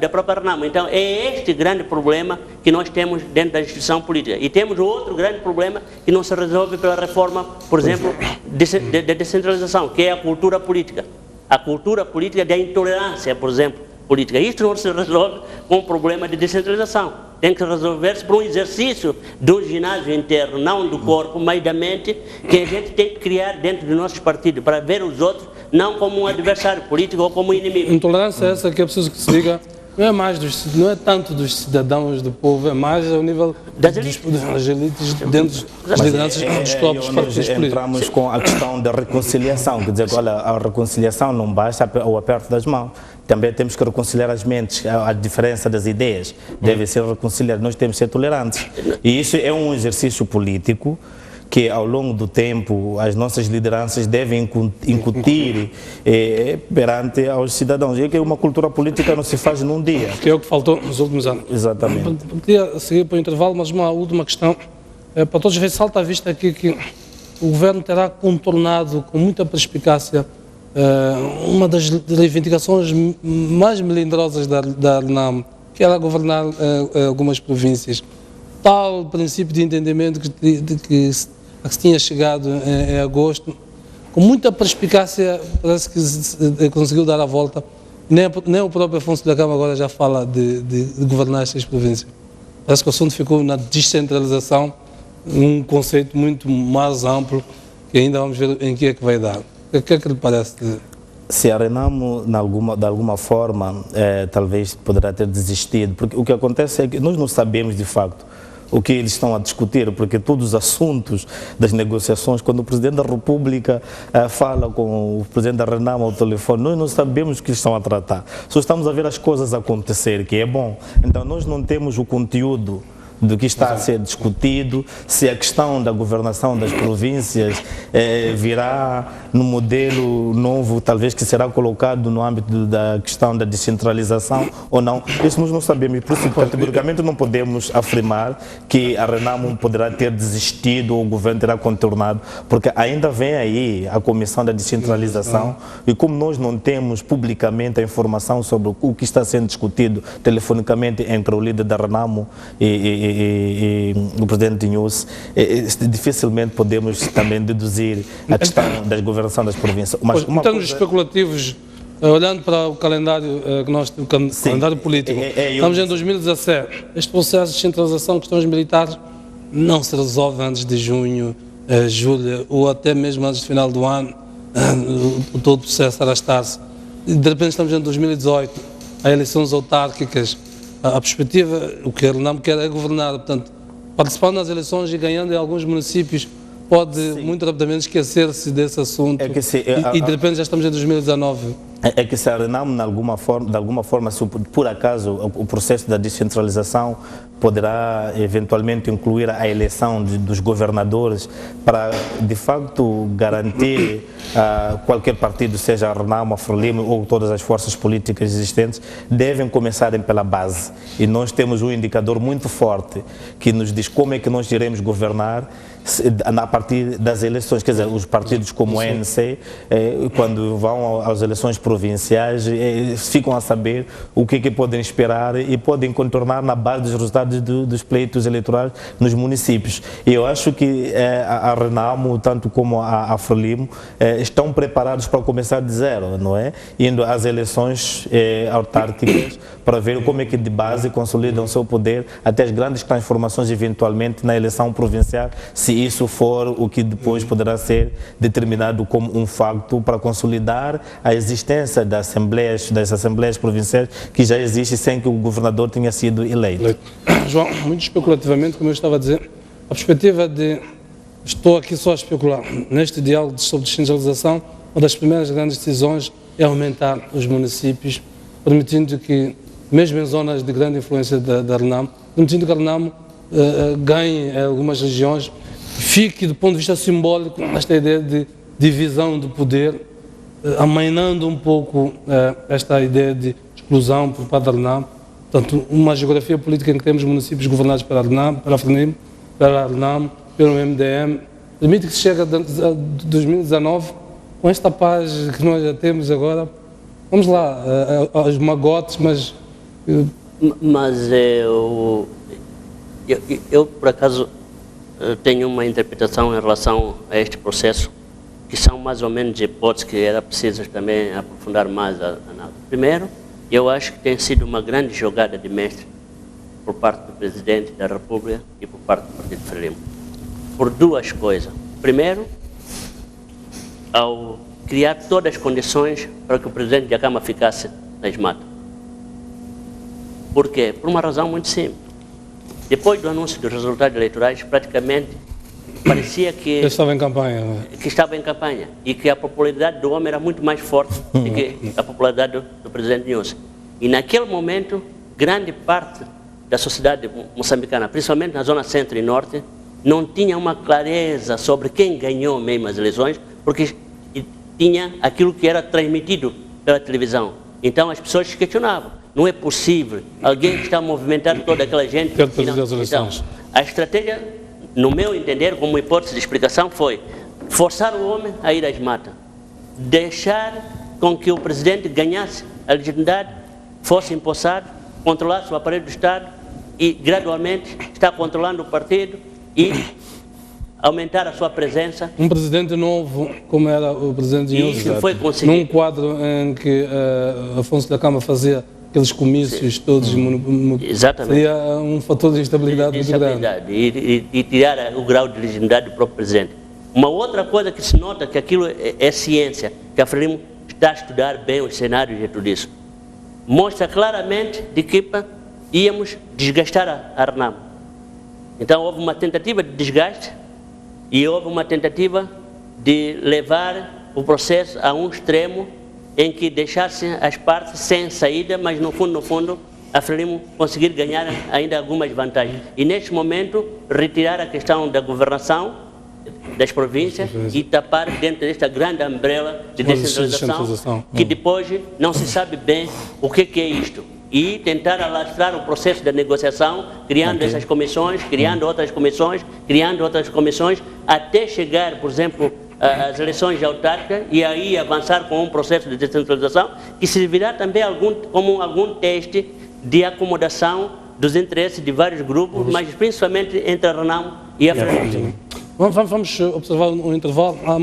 própria Renamo. Então é este grande problema que nós temos dentro da instituição política. E temos outro grande problema que não se resolve pela reforma, por exemplo, da descentralização, que é a cultura política. A cultura política da intolerância, por exemplo, política. Isto não se resolve com o problema de descentralização. Tem que resolver-se por um exercício do ginásio interno, não do corpo, mas da mente, que a gente tem que criar dentro dos nossos partidos, para ver os outros não como um adversário político ou como um inimigo. Intolerância é essa que é preciso que se diga, não é tanto dos cidadãos do povo, é mais ao nível das elites dentro das lideranças dos próprios partidos políticos. Entramos com a questão da reconciliação, quer dizer, olha, a reconciliação não basta ao aperto das mãos. Também temos que reconciliar as mentes, a diferença das ideias deve ser reconciliada, nós temos que ser tolerantes. E isso é um exercício político que ao longo do tempo as nossas lideranças devem incutir perante aos cidadãos. E é que uma cultura política não se faz num dia. Que é o que faltou nos últimos anos. Exatamente. Podia seguir para o intervalo, mas uma última questão. Para todos ver, salta à vista aqui que o Governo terá contornado com muita perspicácia uma das reivindicações mais melindrosas da Renamo, que era governar algumas províncias. Tal princípio de entendimento que se tinha chegado em agosto, com muita perspicácia, parece que conseguiu dar a volta. Nem o próprio Afonso da Câmara agora já fala de governar estas províncias. Parece que o assunto ficou na descentralização, um conceito muito mais amplo, que ainda vamos ver em que é que vai dar. O que é que lhe parece? se a Renamo, de alguma forma, talvez poderá ter desistido, porque o que acontece é que nós não sabemos de facto o que eles estão a discutir, porque todos os assuntos das negociações, quando o Presidente da República fala com o Presidente da Renamo ao telefone, nós não sabemos o que estão a tratar, só estamos a ver as coisas acontecer, que é bom. Então nós não temos o conteúdo do que está a ser discutido, se a questão da governação das províncias virá no modelo novo, talvez que será colocado no âmbito da questão da descentralização ou não. Isso nós não sabemos e por isso categoricamente não podemos afirmar que a Renamo poderá ter desistido ou o governo terá contornado, porque ainda vem aí a comissão da descentralização e como nós não temos publicamente a informação sobre o que está sendo discutido telefonicamente entre o líder da Renamo e o Presidente Nhus, dificilmente podemos também deduzir a questão da governação das províncias. Mas em termos especulativos, olhando para o calendário que nós temos, o calendário político, estamos em 2017. Este processo de descentralização de questões militares não se resolve antes de junho, julho, ou até mesmo antes do final do ano, todo o processo arrastar-se. De repente estamos em 2018, há eleições autárquicas. A perspectiva, o que a Renamo quer é governar, portanto, participando nas eleições e ganhando em alguns municípios, pode muito rapidamente esquecer-se desse assunto e de repente já estamos em 2019. É que se a Renamo, de alguma forma, se por acaso o processo da descentralização poderá eventualmente incluir a eleição dos governadores para, de facto, garantir qualquer partido, seja a Renamo, a Frelimo ou todas as forças políticas existentes, devem começar pela base. E nós temos um indicador muito forte que nos diz como é que nós iremos governar a partir das eleições, quer dizer, os partidos como o ANC, quando vão às eleições provinciais, ficam a saber o que é que podem esperar e podem contornar na base dos resultados dos pleitos eleitorais nos municípios. E eu acho que a Renamo, tanto como a Frelimo, estão preparados para começar de zero, não é? Indo às eleições autárquicas para ver como é que de base consolidam o seu poder até as grandes transformações eventualmente na eleição provincial, se isso for o que depois poderá ser determinado como um facto para consolidar a existência das assembleias provinciais que já existe sem que o governador tenha sido eleito. João, muito especulativamente, como eu estava a dizer, a perspectiva de, estou aqui só a especular, neste diálogo sobre descentralização, uma das primeiras grandes decisões é aumentar os municípios, permitindo que, mesmo em zonas de grande influência da Renamo, permitindo que a Renamo ganhe em algumas regiões, fique, do ponto de vista simbólico, esta ideia de divisão do poder, amainando um pouco esta ideia de exclusão por parte da Renamo. Portanto, uma geografia política em que temos municípios governados pela Renamo, pela Frelimo, pela Renamo, pelo MDM, permite que se chegue a 2019 com esta paz que nós já temos agora. Vamos lá, aos magotes, mas... Eu, por acaso, tenho uma interpretação em relação a este processo, que são mais ou menos hipóteses que era preciso também aprofundar mais a análise. Primeiro, eu acho que tem sido uma grande jogada de mestre por parte do Presidente da República e por parte do Partido Frelimo, por duas coisas. Primeiro, ao criar todas as condições para que o Presidente da Câmara ficasse nas matas. Por quê? Por uma razão muito simples. Depois do anúncio dos resultados eleitorais, praticamente parecia que estava em campanha. Que estava em campanha e que a popularidade do homem era muito mais forte do que a popularidade do Presidente Nhus. E naquele momento, grande parte da sociedade moçambicana, principalmente na zona centro e norte, não tinha uma clareza sobre quem ganhou mesmo as eleições, porque tinha aquilo que era transmitido pela televisão. Então as pessoas se questionavam. Não é possível alguém que está a movimentar toda aquela gente. Então, a estratégia, no meu entender, como hipótese de explicação, foi forçar o homem a ir às matas, deixar com que o presidente ganhasse a legitimidade, fosse empossado, controlasse o aparelho do Estado e, gradualmente, está controlando o partido e aumentar a sua presença. Um presidente novo, como era o presidente Nhus, num quadro em que Afonso da Câmara fazia aqueles comícios todos, exatamente, seria um fator de instabilidade muito grande. E tirar o grau de legitimidade do próprio presidente. Uma outra coisa que se nota que aquilo é ciência, que a Frelimo a estudar bem os cenários e tudo isso. Mostra claramente de que íamos desgastar a RENAM. Então houve uma tentativa de desgaste e houve uma tentativa de levar o processo a um extremo em que deixassem as partes sem saída, mas no fundo, a Frelimo conseguir ganhar ainda algumas vantagens. E neste momento, retirar a questão da governação das províncias e tapar dentro desta grande umbrella de descentralização, que depois não se sabe bem o que é isto. E tentar alastrar o processo da negociação, criando essas comissões, criando outras comissões, até chegar, por exemplo, às eleições autárquicas e aí avançar com um processo de descentralização que servirá também como algum teste de acomodação dos interesses de vários grupos, mas principalmente entre a RENAM e a Frelimo. Vamos observar um intervalo. Há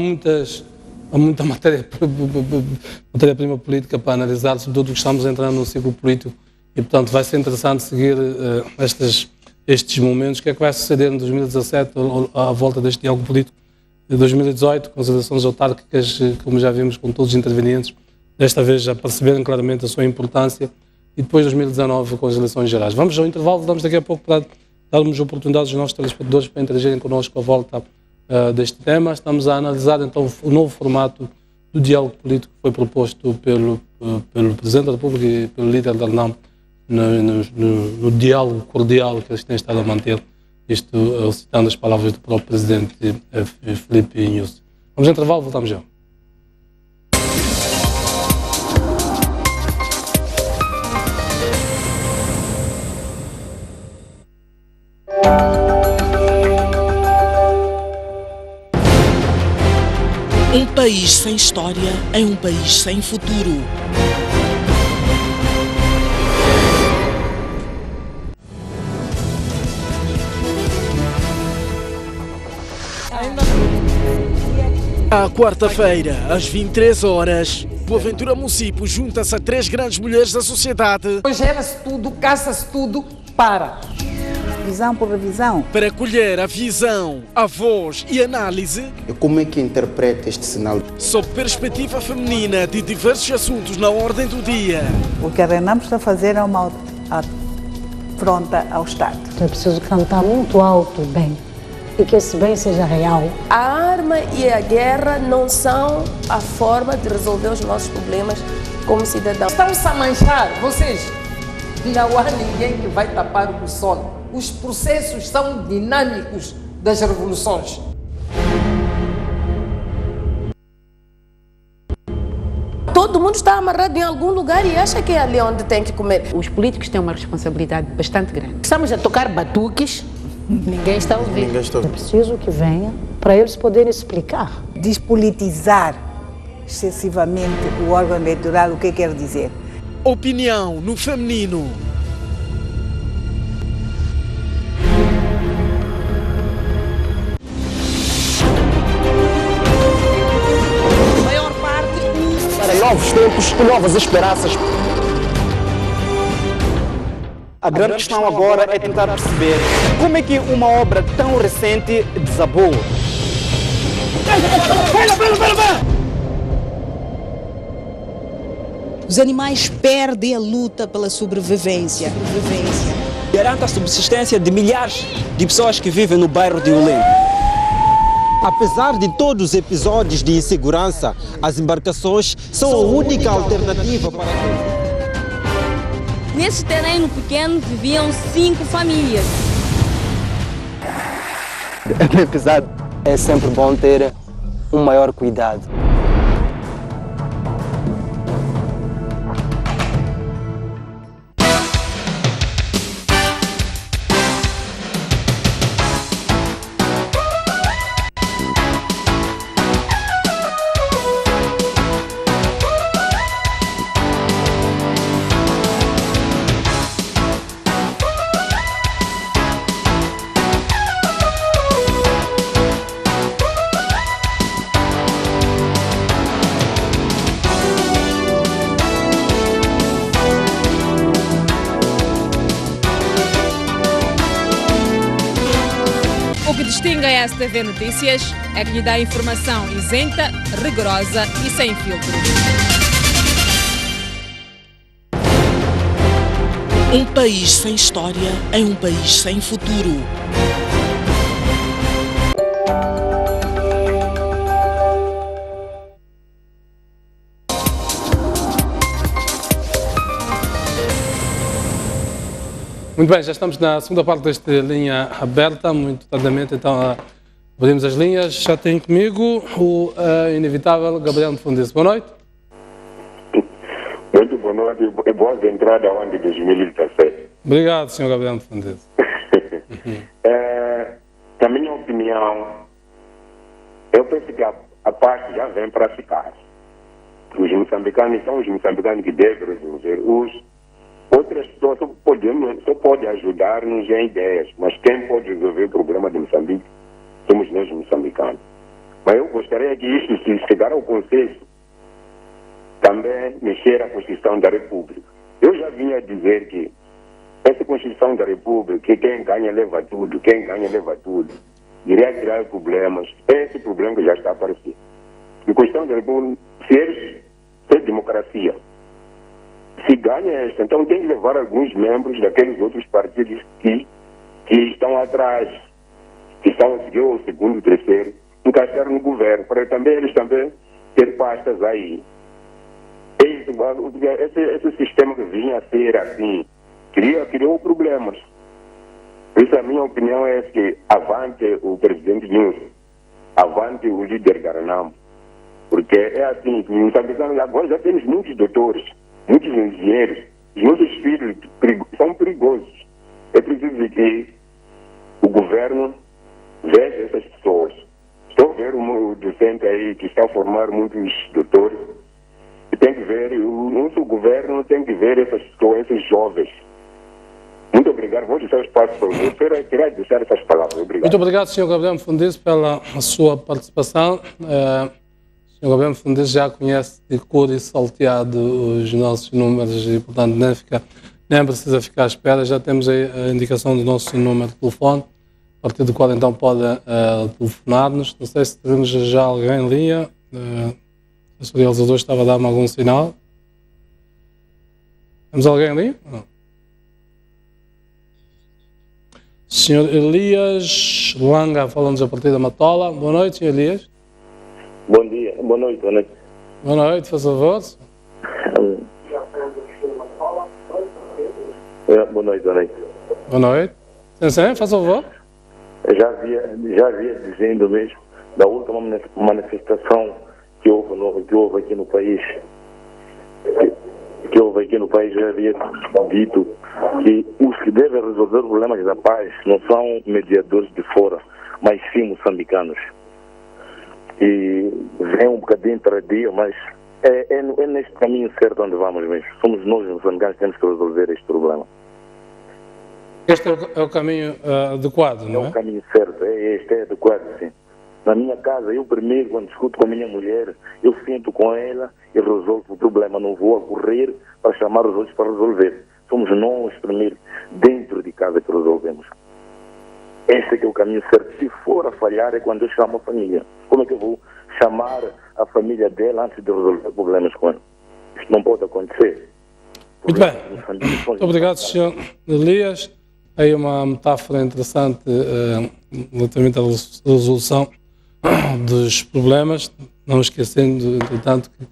muita matéria-prima política para analisar, sobretudo que estamos entrando no ciclo político e, portanto, vai ser interessante seguir estes momentos. O que é que vai suceder em 2017 à volta deste diálogo político? Em 2018, com as eleições autárquicas, como já vimos com todos os intervenientes, desta vez já perceberam claramente a sua importância, e depois 2019 com as eleições gerais. Vamos ao intervalo, voltamos daqui a pouco para darmos oportunidades aos nossos telespectadores para interagirem connosco à volta deste tema. Estamos a analisar então o novo formato do diálogo político que foi proposto pelo Presidente da República e pelo líder da RENAM no diálogo cordial que eles têm estado a manter, isto citando as palavras do próprio Presidente Filipe Nyusi. Vamos ao intervalo, voltamos já. Um país sem história é um país sem futuro. À quarta-feira, às 23 horas, Boaventura Município junta-se a 3 grandes mulheres da sociedade. Gera-se tudo, caça-se tudo, para. Revisão por revisão. Para colher a visão, a voz e análise. E como é que interpreta este sinal? Sob perspectiva feminina de diversos assuntos na ordem do dia. O que a RENAM está a fazer é uma afronta ao Estado. É preciso cantar muito alto bem e que esse bem seja real. A arma e a guerra não são a forma de resolver os nossos problemas como cidadãos. Estão-se a manchar, vocês. Não há ninguém que vai tapar o sol. Os processos são dinâmicos das revoluções. Todo mundo está amarrado em algum lugar e acha que é ali onde tem que comer. Os políticos têm uma responsabilidade bastante grande. Estamos a tocar batuques, Ninguém está ouvindo. Ninguém está ouvindo. É preciso que venha para eles poderem explicar. Despolitizar excessivamente o órgão eleitoral, o que quer dizer? Opinião no feminino. Novos tempos e novas esperanças. A grande questão agora é tentar perceber como é que uma obra tão recente desabou. Os animais perdem a luta pela sobrevivência. Garanta a subsistência de milhares de pessoas que vivem no bairro de Ulém. Apesar de todos os episódios de insegurança, as embarcações são a única alternativa para todos. Nesse terreno pequeno viviam 5 famílias. Apesar, é sempre bom ter um maior cuidado. O que distingue a STV Notícias é que lhe dá informação isenta, rigorosa e sem filtros. Um país sem história é um país sem futuro. Muito bem, já estamos na segunda parte desta linha aberta, muito tardamente, então abrimos as linhas. Já tenho comigo o inevitável Gabriel de Fundes. Boa noite. Muito boa noite e boas entradas ao ano de 2017. Obrigado, Sr. Gabriel de Fundes. Na minha opinião, eu penso que a paz já vem para ficar. Os moçambicanos são os moçambicanos que devem resolver. Outras pessoas só podem ajudar-nos em ideias, mas quem pode resolver o problema de Moçambique somos nós moçambicanos. Mas eu gostaria que isso, se chegar ao consenso, também mexer a Constituição da República. Eu já vinha dizer que essa Constituição da República, que quem ganha leva tudo, iria criar problemas. Esse problema que já está aparecendo. A Constituição da República, se é democracia, se ganha esta, então tem que levar alguns membros daqueles outros partidos que estão atrás, que estão a seguir o segundo, terceiro, encaixar no governo, para eles também ter pastas aí. Esse sistema que vinha a ser assim, criou problemas. Por isso a minha opinião é que avante o presidente Nilson, avante o líder Garanambo, porque é assim, agora já temos muitos doutores, muitos engenheiros, os nossos filhos são perigosos. É preciso que o governo veja essas pessoas. Estou a ver um docente aí que está a formar muitos doutores. E tem que ver, o nosso governo tem que ver essas pessoas, esses jovens. Muito obrigado. Vou deixar o espaço para você. Eu queria deixar essas palavras. Obrigado. Muito obrigado, Sr. Gabriel Fundes, pela sua participação. O Gabriel Fundes já conhece de cor e salteado os nossos números e, portanto, nem precisa ficar à espera. Já temos aí a indicação do nosso número de telefone, a partir do qual então pode telefonar-nos. Não sei se temos já alguém em linha. O realizador estava a dar-me algum sinal. Temos alguém em linha? Não. Senhor Elias Langa, falamos a partir da Matola. Boa noite, Sr. Elias. Bom dia, boa noite, boa noite. Boa noite, faz favor. Boa noite, boa noite. Boa noite. Sim, faz favor. Já havia dizendo mesmo da última manifestação que houve aqui no país. Já havia dito que os que devem resolver os problemas da paz não são mediadores de fora, mas sim moçambicanos. E vem um bocadinho tardio, mas é neste caminho certo onde vamos mesmo. Somos nós, moçambicanos, que temos que resolver este problema. Este é o caminho adequado, não é? É o caminho certo, este é adequado, sim. Na minha casa, eu primeiro, quando discuto com a minha mulher, eu sento com ela e resolvo o problema. Não vou a correr para chamar os outros para resolver. Somos nós, primeiro, dentro de casa que resolvemos. Esse é que é o caminho certo. Se for a falhar é quando eu chamo a família. Como é que eu vou chamar a família dela antes de resolver problemas com ela? Isto não pode acontecer. Muito bem. Muito obrigado, Sr. Elias. Aí uma metáfora interessante relativamente à resolução dos problemas, não esquecendo, entretanto, que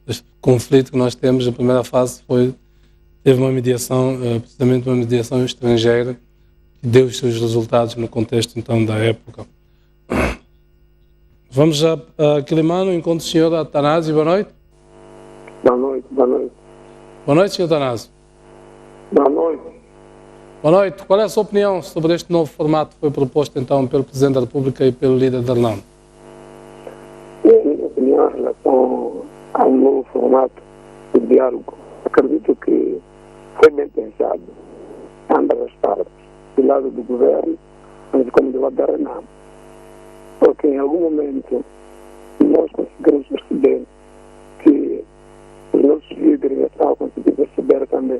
este conflito que nós temos, a primeira fase teve uma mediação, precisamente uma mediação estrangeira, que deu os seus resultados no contexto, então, da época. Vamos a Quilimano, encontro o Sr. Atanásio. Boa noite. Boa noite, boa noite. Boa noite, Sr. Atanásio. Boa noite. Boa noite. Qual é a sua opinião sobre este novo formato que foi proposto, então, pelo Presidente da República e pelo líder da RNAM? A minha opinião em relação ao novo formato de diálogo, acredito que foi bem pensado, ambas as partes, do lado do governo, mas como do lado da RNAM. Porque em algum momento nós conseguimos perceber que os nossos líderes já estavam conseguindo perceber também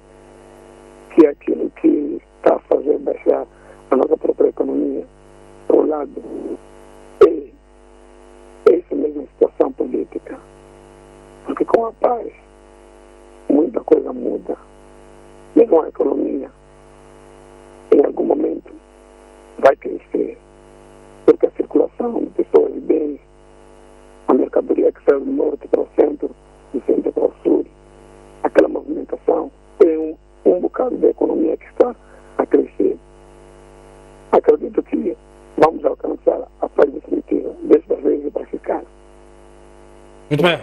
que aquilo que está a fazer baixar a nossa própria economia, por um lado, é essa mesma situação política. Porque com a paz, muita coisa muda. Mesmo a economia do norte para o centro, do centro para o sul, aquela movimentação é um bocado da economia que está a crescer. Acredito que vamos alcançar a paz definitiva desta vez para ficar. Muito bem.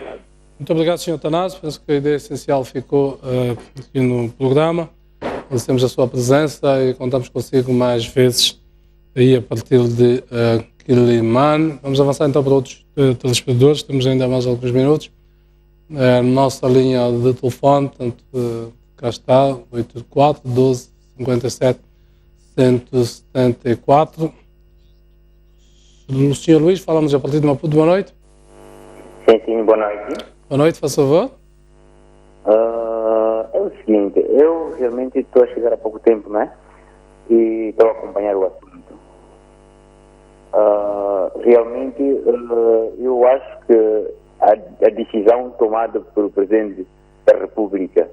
Muito obrigado, Sr. Tanásio. Penso que a ideia essencial ficou aqui no programa. Agradecemos a sua presença e contamos consigo mais vezes aí a partir de Quilimane. Vamos avançar então para outros telespectadores. Temos ainda mais alguns minutos. Nossa linha de telefone, portanto, cá está, 84 12 57 174. O Sr. Luís, falamos a partir de Maputo. Boa noite. Sim, boa noite. Boa noite, faz favor. É o seguinte, eu realmente estou a chegar há pouco tempo, né? E estou a acompanhar o assunto. Realmente, eu acho que a decisão tomada pelo Presidente da República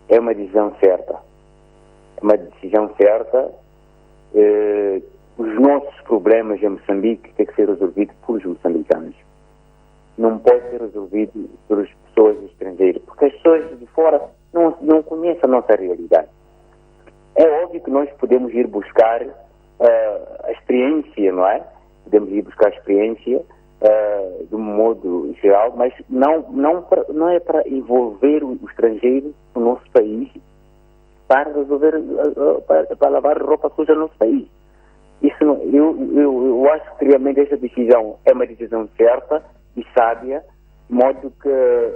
é uma decisão certa. É uma decisão certa. Os nossos problemas em Moçambique têm que ser resolvidos pelos moçambicanos. Não pode ser resolvido pelas pessoas estrangeiras, porque as pessoas de fora não conhecem a nossa realidade. É óbvio que nós podemos ir buscar a experiência, não é? Podemos ir buscar a experiência de um modo geral, mas não é para envolver o estrangeiro no nosso país para resolver, para lavar roupa suja no nosso país. Isso não, eu acho que realmente essa decisão é uma decisão certa e sábia, de modo que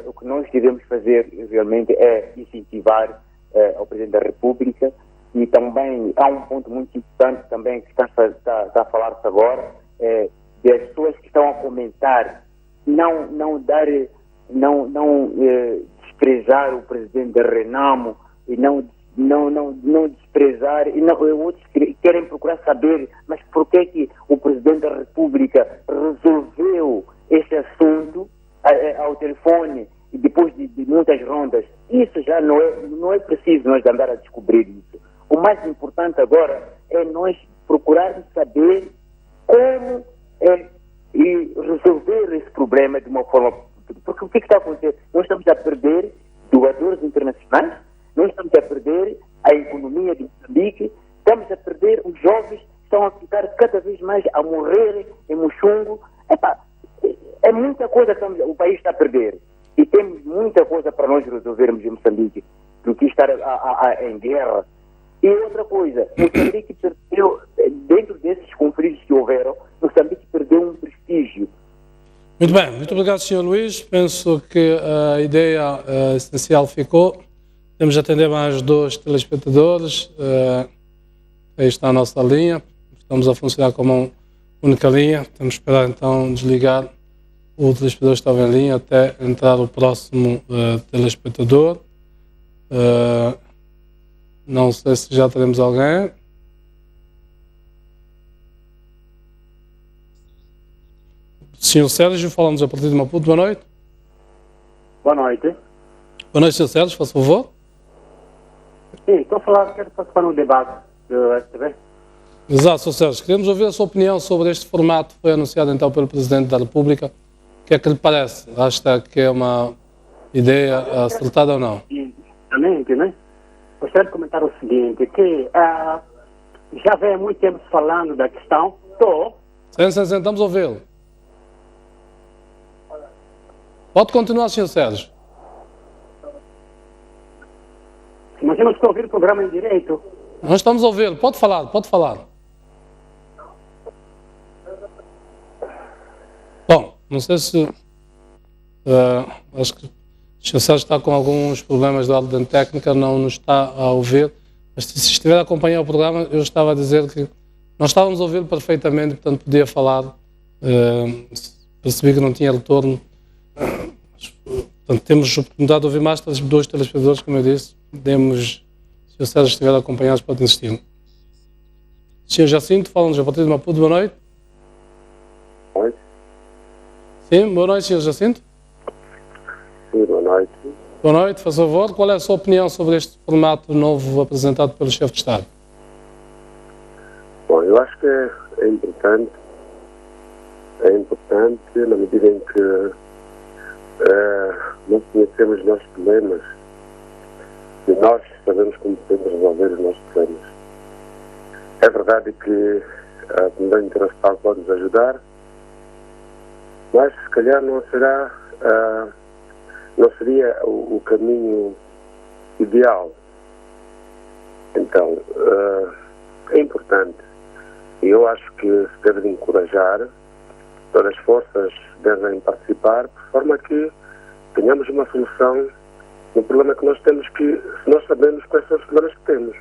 o que nós devemos fazer realmente é incentivar ao Presidente da República. E também há um ponto muito importante também que está a falar-se agora, das pessoas que estão a comentar, não desprezar o Presidente da Renamo e não desprezar, e outros querem procurar saber, mas por que o Presidente da República resolveu esse assunto ao telefone e depois de muitas rondas. Isso já não é preciso nós andar a descobrir isso. O mais importante agora é nós procurarmos saber como e resolver esse problema de uma forma... Porque o que está acontecendo? Nós estamos a perder doadores internacionais, nós estamos a perder a economia de Moçambique, estamos a perder os jovens que estão a ficar cada vez mais a morrer em Muxungo. É muita coisa que o país está a perder. E temos muita coisa para nós resolvermos em Moçambique do que estar em guerra. E outra coisa, Moçambique perdeu, dentro desses conflitos que houveram, Moçambique perdeu um prestígio. Muito bem, muito obrigado, Sr. Luís. Penso que a ideia essencial ficou. Temos de atender mais 2 telespectadores. Aí está a nossa linha. Estamos a funcionar como uma única linha. Temos de esperar então desligar o telespectador que estava em linha até entrar o próximo telespectador. Não sei se já teremos alguém. Sr. Sérgio, falamos a partir de Maputo. Boa noite. Boa noite. Boa noite, Sr. Sérgio, faz favor. Sim, estou a falar, quero participar no debate do STV. Exato, Sr. Sérgio. Queremos ouvir a sua opinião sobre este formato que foi anunciado então pelo Presidente da República. O que é que lhe parece? Acha que é uma ideia acertada ou não? Exatamente, né? Gostaria de comentar o seguinte, que já vem há muito tempo falando da questão. Sim, estamos a ouvi-lo. Pode continuar, Sr. Sérgio. Mas eu não estou ouvindo o programa em direito. Nós estamos a ouvi-lo. Pode falar, pode falar. Bom, não sei se... acho que o Sr. Sérgio está com alguns problemas de ordem técnica, não nos está a ouvir. Mas se estiver a acompanhar o programa, eu estava a dizer que nós estávamos a ouvi-lo perfeitamente, portanto podia falar. Percebi que não tinha retorno. Portanto, temos a oportunidade de ouvir mais 2 telespectadores, como eu disse. Se o Sérgio estiver a acompanhar, pode insistir. Sr. Jacinto, fala-nos a partir de Maputo. Boa noite. Oi. Sim, boa noite, Sr. Jacinto. Sim, boa noite. Boa noite, faz favor. Qual é a sua opinião sobre este formato novo apresentado pelo chefe de Estado? Bom, eu acho que é importante importante na medida em que nós conhecemos os nossos problemas e nós sabemos como podemos resolver os nossos problemas. É verdade que a comunidade internacional pode nos ajudar, mas se calhar não seria o caminho ideal. Então, é importante. E eu acho que se deve encorajar, todas as forças devem participar, de forma que tenhamos uma solução no problema que nós temos, que nós sabemos quais são os problemas que temos.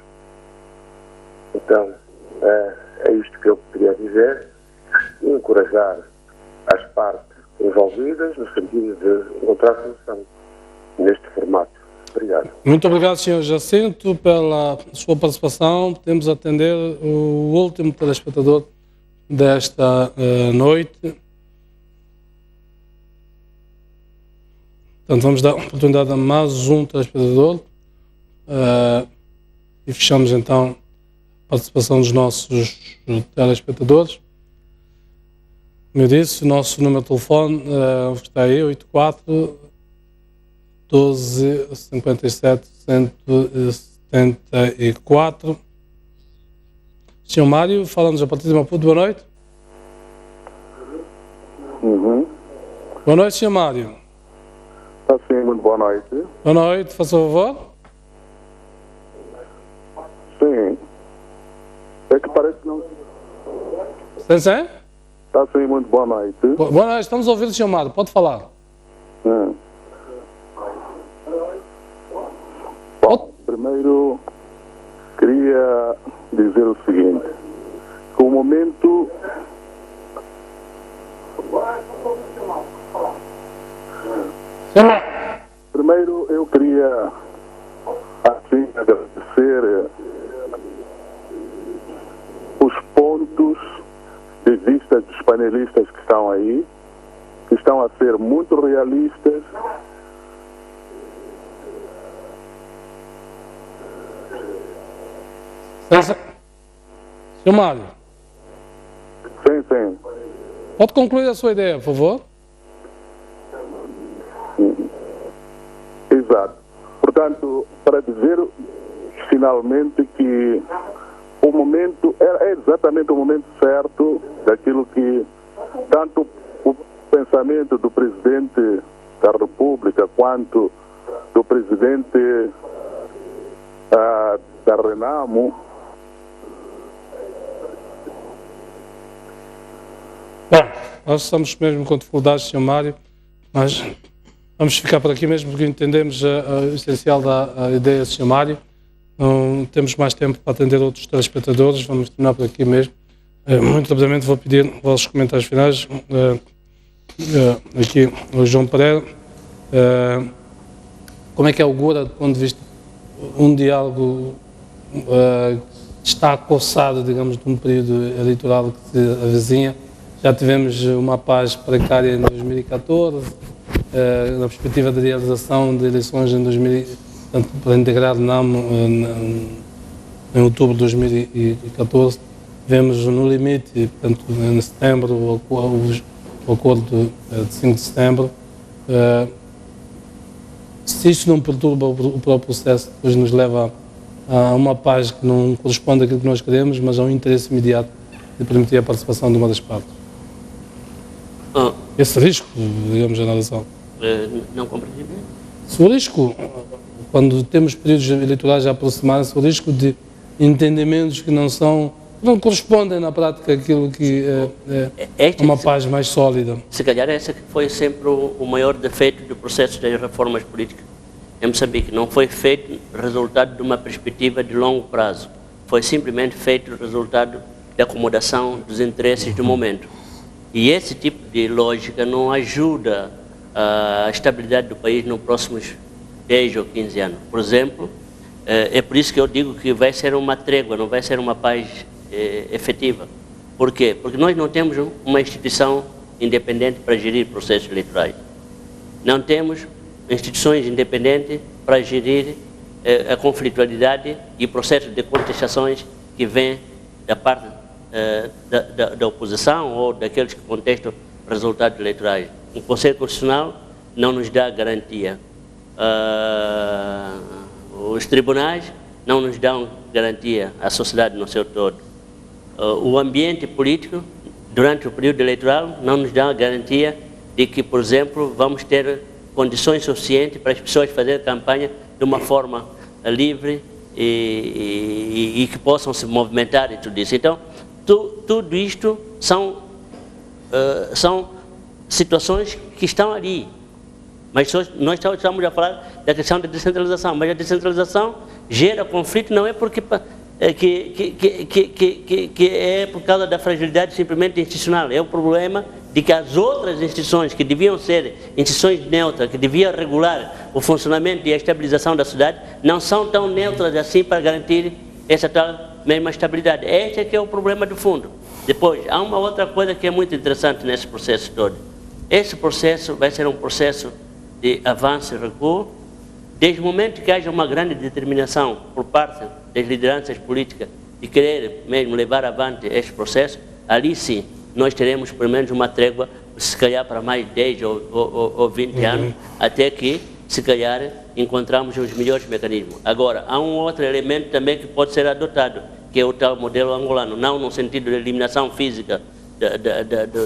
Então, é isto que eu poderia dizer, e encorajar as partes envolvidas no sentido de encontrar solução neste formato. Obrigado. Muito obrigado, Sr. Jacinto, pela sua participação. Podemos atender o último telespectador desta noite. Portanto, vamos dar oportunidade a mais um telespectador e fechamos então a participação dos nossos telespectadores. Como eu disse, o nosso número de telefone está aí, 84 12 57 174. Sr. Mário, fala-nos a partir de Maputo. Boa noite. Boa noite, Sr. Mário. Sim, muito boa noite. Boa noite, faça favor. Sim. É que parece que não... Sim? Está sim, muito boa noite. Boa noite, estamos a ouvir o Sr. Mário, pode falar. Bom, primeiro queria dizer o seguinte, que o momento primeiro eu queria assim agradecer os pontos de vista dos panelistas que estão aí, que estão a ser muito realistas. Sr. Mário. Sim. Pode concluir a sua ideia, por favor? Exato. Portanto, para dizer finalmente que o momento é exatamente o momento certo daquilo que tanto o pensamento do presidente da República quanto do presidente da Renamo. Bom, nós estamos mesmo com dificuldades, Sr. Mário, mas vamos ficar por aqui mesmo porque entendemos o essencial da ideia do Sr. Mário. Não temos mais tempo para atender outros telespectadores, vamos terminar por aqui mesmo. Muito rapidamente vou pedir os vossos comentários finais. Aqui o João Pereira. Como é que augura, do ponto de vista, um diálogo está acossado, digamos, de um período eleitoral que se avizinha? Já tivemos uma paz precária em 2014, na perspectiva da realização de eleições em 2000, portanto, para integrar NAM em outubro de 2014. Vemos no limite, portanto, em setembro, o acordo de 5 de setembro. Se isto não perturba o próprio processo, depois nos leva a uma paz que não corresponde àquilo que nós queremos, mas a um interesse imediato de permitir a participação de uma das partes. Esse risco, digamos, de analisação. Não compreendi bem. Se o risco, quando temos períodos eleitorais a aproximar-se, o risco de entendimentos que não correspondem na prática àquilo que é uma paz mais sólida. Se calhar esse foi sempre o maior defeito do processo das reformas políticas em Moçambique. Não foi feito resultado de uma perspectiva de longo prazo. Foi simplesmente feito resultado da acomodação dos interesses do momento. E esse tipo de lógica não ajuda a estabilidade do país nos próximos 10 ou 15 anos. Por exemplo, é por isso que eu digo que vai ser uma trégua, não vai ser uma paz efetiva. Por quê? Porque nós não temos uma instituição independente para gerir processos eleitorais. Não temos instituições independentes para gerir a conflitualidade e processos de contestações que vêm da parte da oposição ou daqueles que contestam resultados eleitorais. O Conselho Constitucional não nos dá garantia. Os tribunais não nos dão garantia, a sociedade no seu todo. O ambiente político, durante o período eleitoral, não nos dá garantia de que, por exemplo, vamos ter condições suficientes para as pessoas fazerem campanha de uma forma livre e que possam se movimentar e tudo isso. Então, tudo isto são situações que estão ali. Mas nós estamos a falar da questão da descentralização, mas a descentralização gera conflito, não é porque que é por causa da fragilidade simplesmente institucional, é o problema de que as outras instituições que deviam ser instituições neutras, que deviam regular o funcionamento e a estabilização da sociedade, não são tão neutras assim para garantir essa tal mesma estabilidade. Este é que é o problema de fundo. Depois, há uma outra coisa que é muito interessante nesse processo todo. Esse processo vai ser um processo de avanço e recuo, desde o momento que haja uma grande determinação por parte das lideranças políticas de querer mesmo levar avante este processo, ali sim, nós teremos pelo menos uma trégua, se calhar para mais 10 ou 20 anos, até que, se calhar, encontramos os melhores mecanismos. Agora, há um outro elemento também que pode ser adotado, que é o tal modelo angolano, não no sentido de eliminação física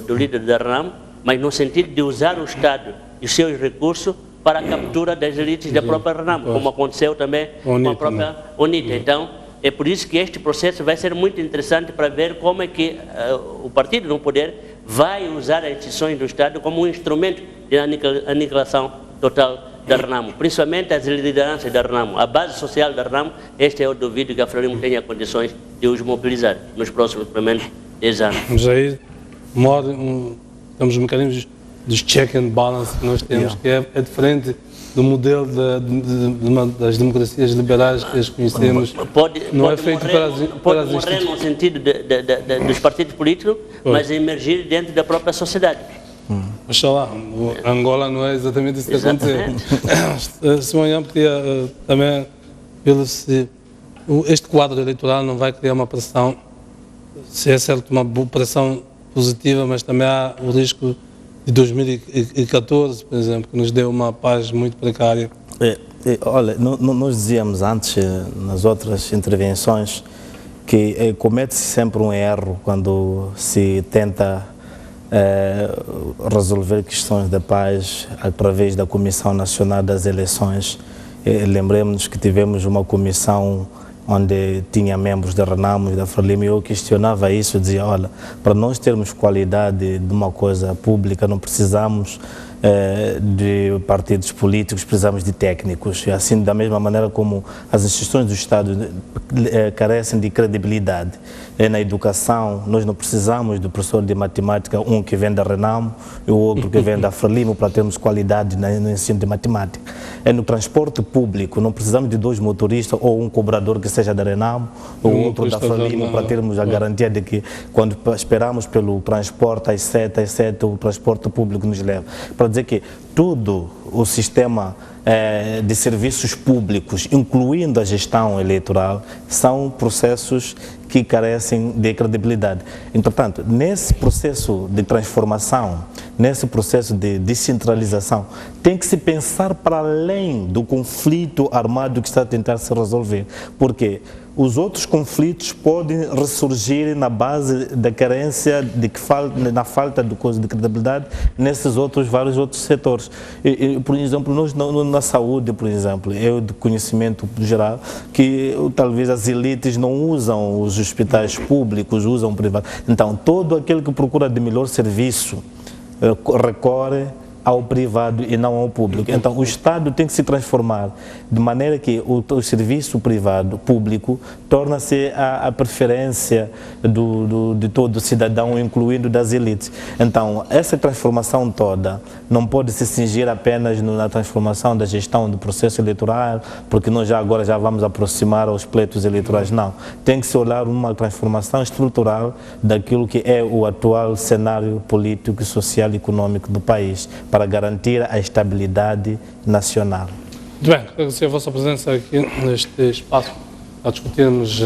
do líder da RENAMO, mas no sentido de usar o Estado e os seus recursos para a captura das elites da própria RENAMO, como aconteceu também com a própria UNITA. Então, é por isso que este processo vai ser muito interessante para ver como é que o partido no poder vai usar as instituições do Estado como um instrumento de aniquilação total da RENAMO, principalmente as lideranças da RENAMO, a base social da RENAMO. Este é o duvido que a Frelimo tenha condições de os mobilizar nos próximos, pelo menos, 10 anos. Mas aí temos os mecanismos dos check and balance que nós temos, que é diferente do modelo das democracias liberais que as conhecemos. Pode feito pode morrer no sentido dos partidos políticos, mas emergir dentro da própria sociedade. Mas sei lá, Angola não é exatamente isso que aconteceu. Simão, podia também, este quadro eleitoral não vai criar uma pressão, se é certo, uma pressão positiva, mas também há o risco de 2014, por exemplo, que nos deu uma paz muito precária. Olha, nós dizíamos antes, nas outras intervenções, que comete-se sempre um erro quando se tenta resolver questões da paz através da Comissão Nacional das Eleições. Lembremos que tivemos uma comissão onde tinha membros da RENAMO e da Frelimo, e eu questionava isso, dizia, olha, para nós termos qualidade de uma coisa pública, não precisamos de partidos políticos, precisamos de técnicos. E assim, da mesma maneira como as instituições do Estado carecem de credibilidade. Na educação, nós não precisamos do professor de matemática, um que vem da RENAMO e o outro que vem da Frelimo, para termos qualidade no ensino de matemática. No transporte público, não precisamos de 2 motoristas ou um cobrador que seja da RENAMO ou outro da Frelimo, para termos a garantia de que, quando esperamos pelo transporte às 7, o transporte público nos leva. Para dizer que todo o sistema de serviços públicos, incluindo a gestão eleitoral, são processos que carecem de credibilidade. Entretanto, nesse processo de transformação, nesse processo de descentralização, tem que se pensar para além do conflito armado que está a tentar se resolver, porque os outros conflitos podem ressurgir na base da carência, na falta de credibilidade nesses vários outros setores. Por exemplo, nós na saúde, por exemplo, é de conhecimento geral que talvez as elites não usam os hospitais públicos, usam privados. Então, todo aquele que procura de melhor serviço recorre ao privado e não ao público. Então, o Estado tem que se transformar de maneira que o serviço privado, público, torna-se a preferência de todo cidadão, incluindo das elites. Então, essa transformação toda não pode se cingir apenas na transformação da gestão do processo eleitoral, porque nós agora já vamos aproximar aos pleitos eleitorais, não. Tem que se olhar uma transformação estrutural daquilo que é o atual cenário político, social e econômico do país, para garantir a estabilidade nacional. Muito bem, agradecer a vossa presença aqui neste espaço a discutirmos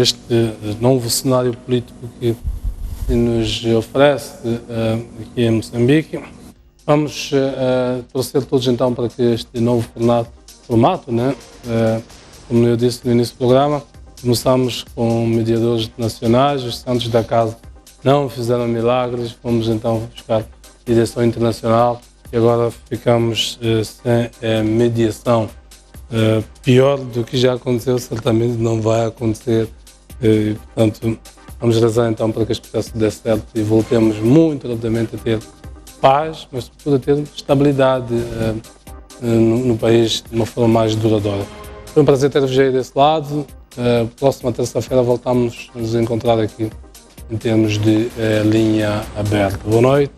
este novo cenário político que nos oferece aqui em Moçambique. Vamos torcer todos então para que este novo formato, né? Como eu disse no início do programa, começamos com mediadores nacionais, os santos da casa não fizeram milagres, fomos então buscar direção internacional e agora ficamos sem mediação. Pior do que já aconteceu, certamente não vai acontecer. Portanto, vamos rezar então para que este processo dê certo e voltemos muito rapidamente a ter paz, mas sobretudo a ter estabilidade no país de uma forma mais duradoura. Foi um prazer ter-vos aí desse lado. Próxima terça-feira voltamos a nos encontrar aqui em termos de linha aberta. Boa noite.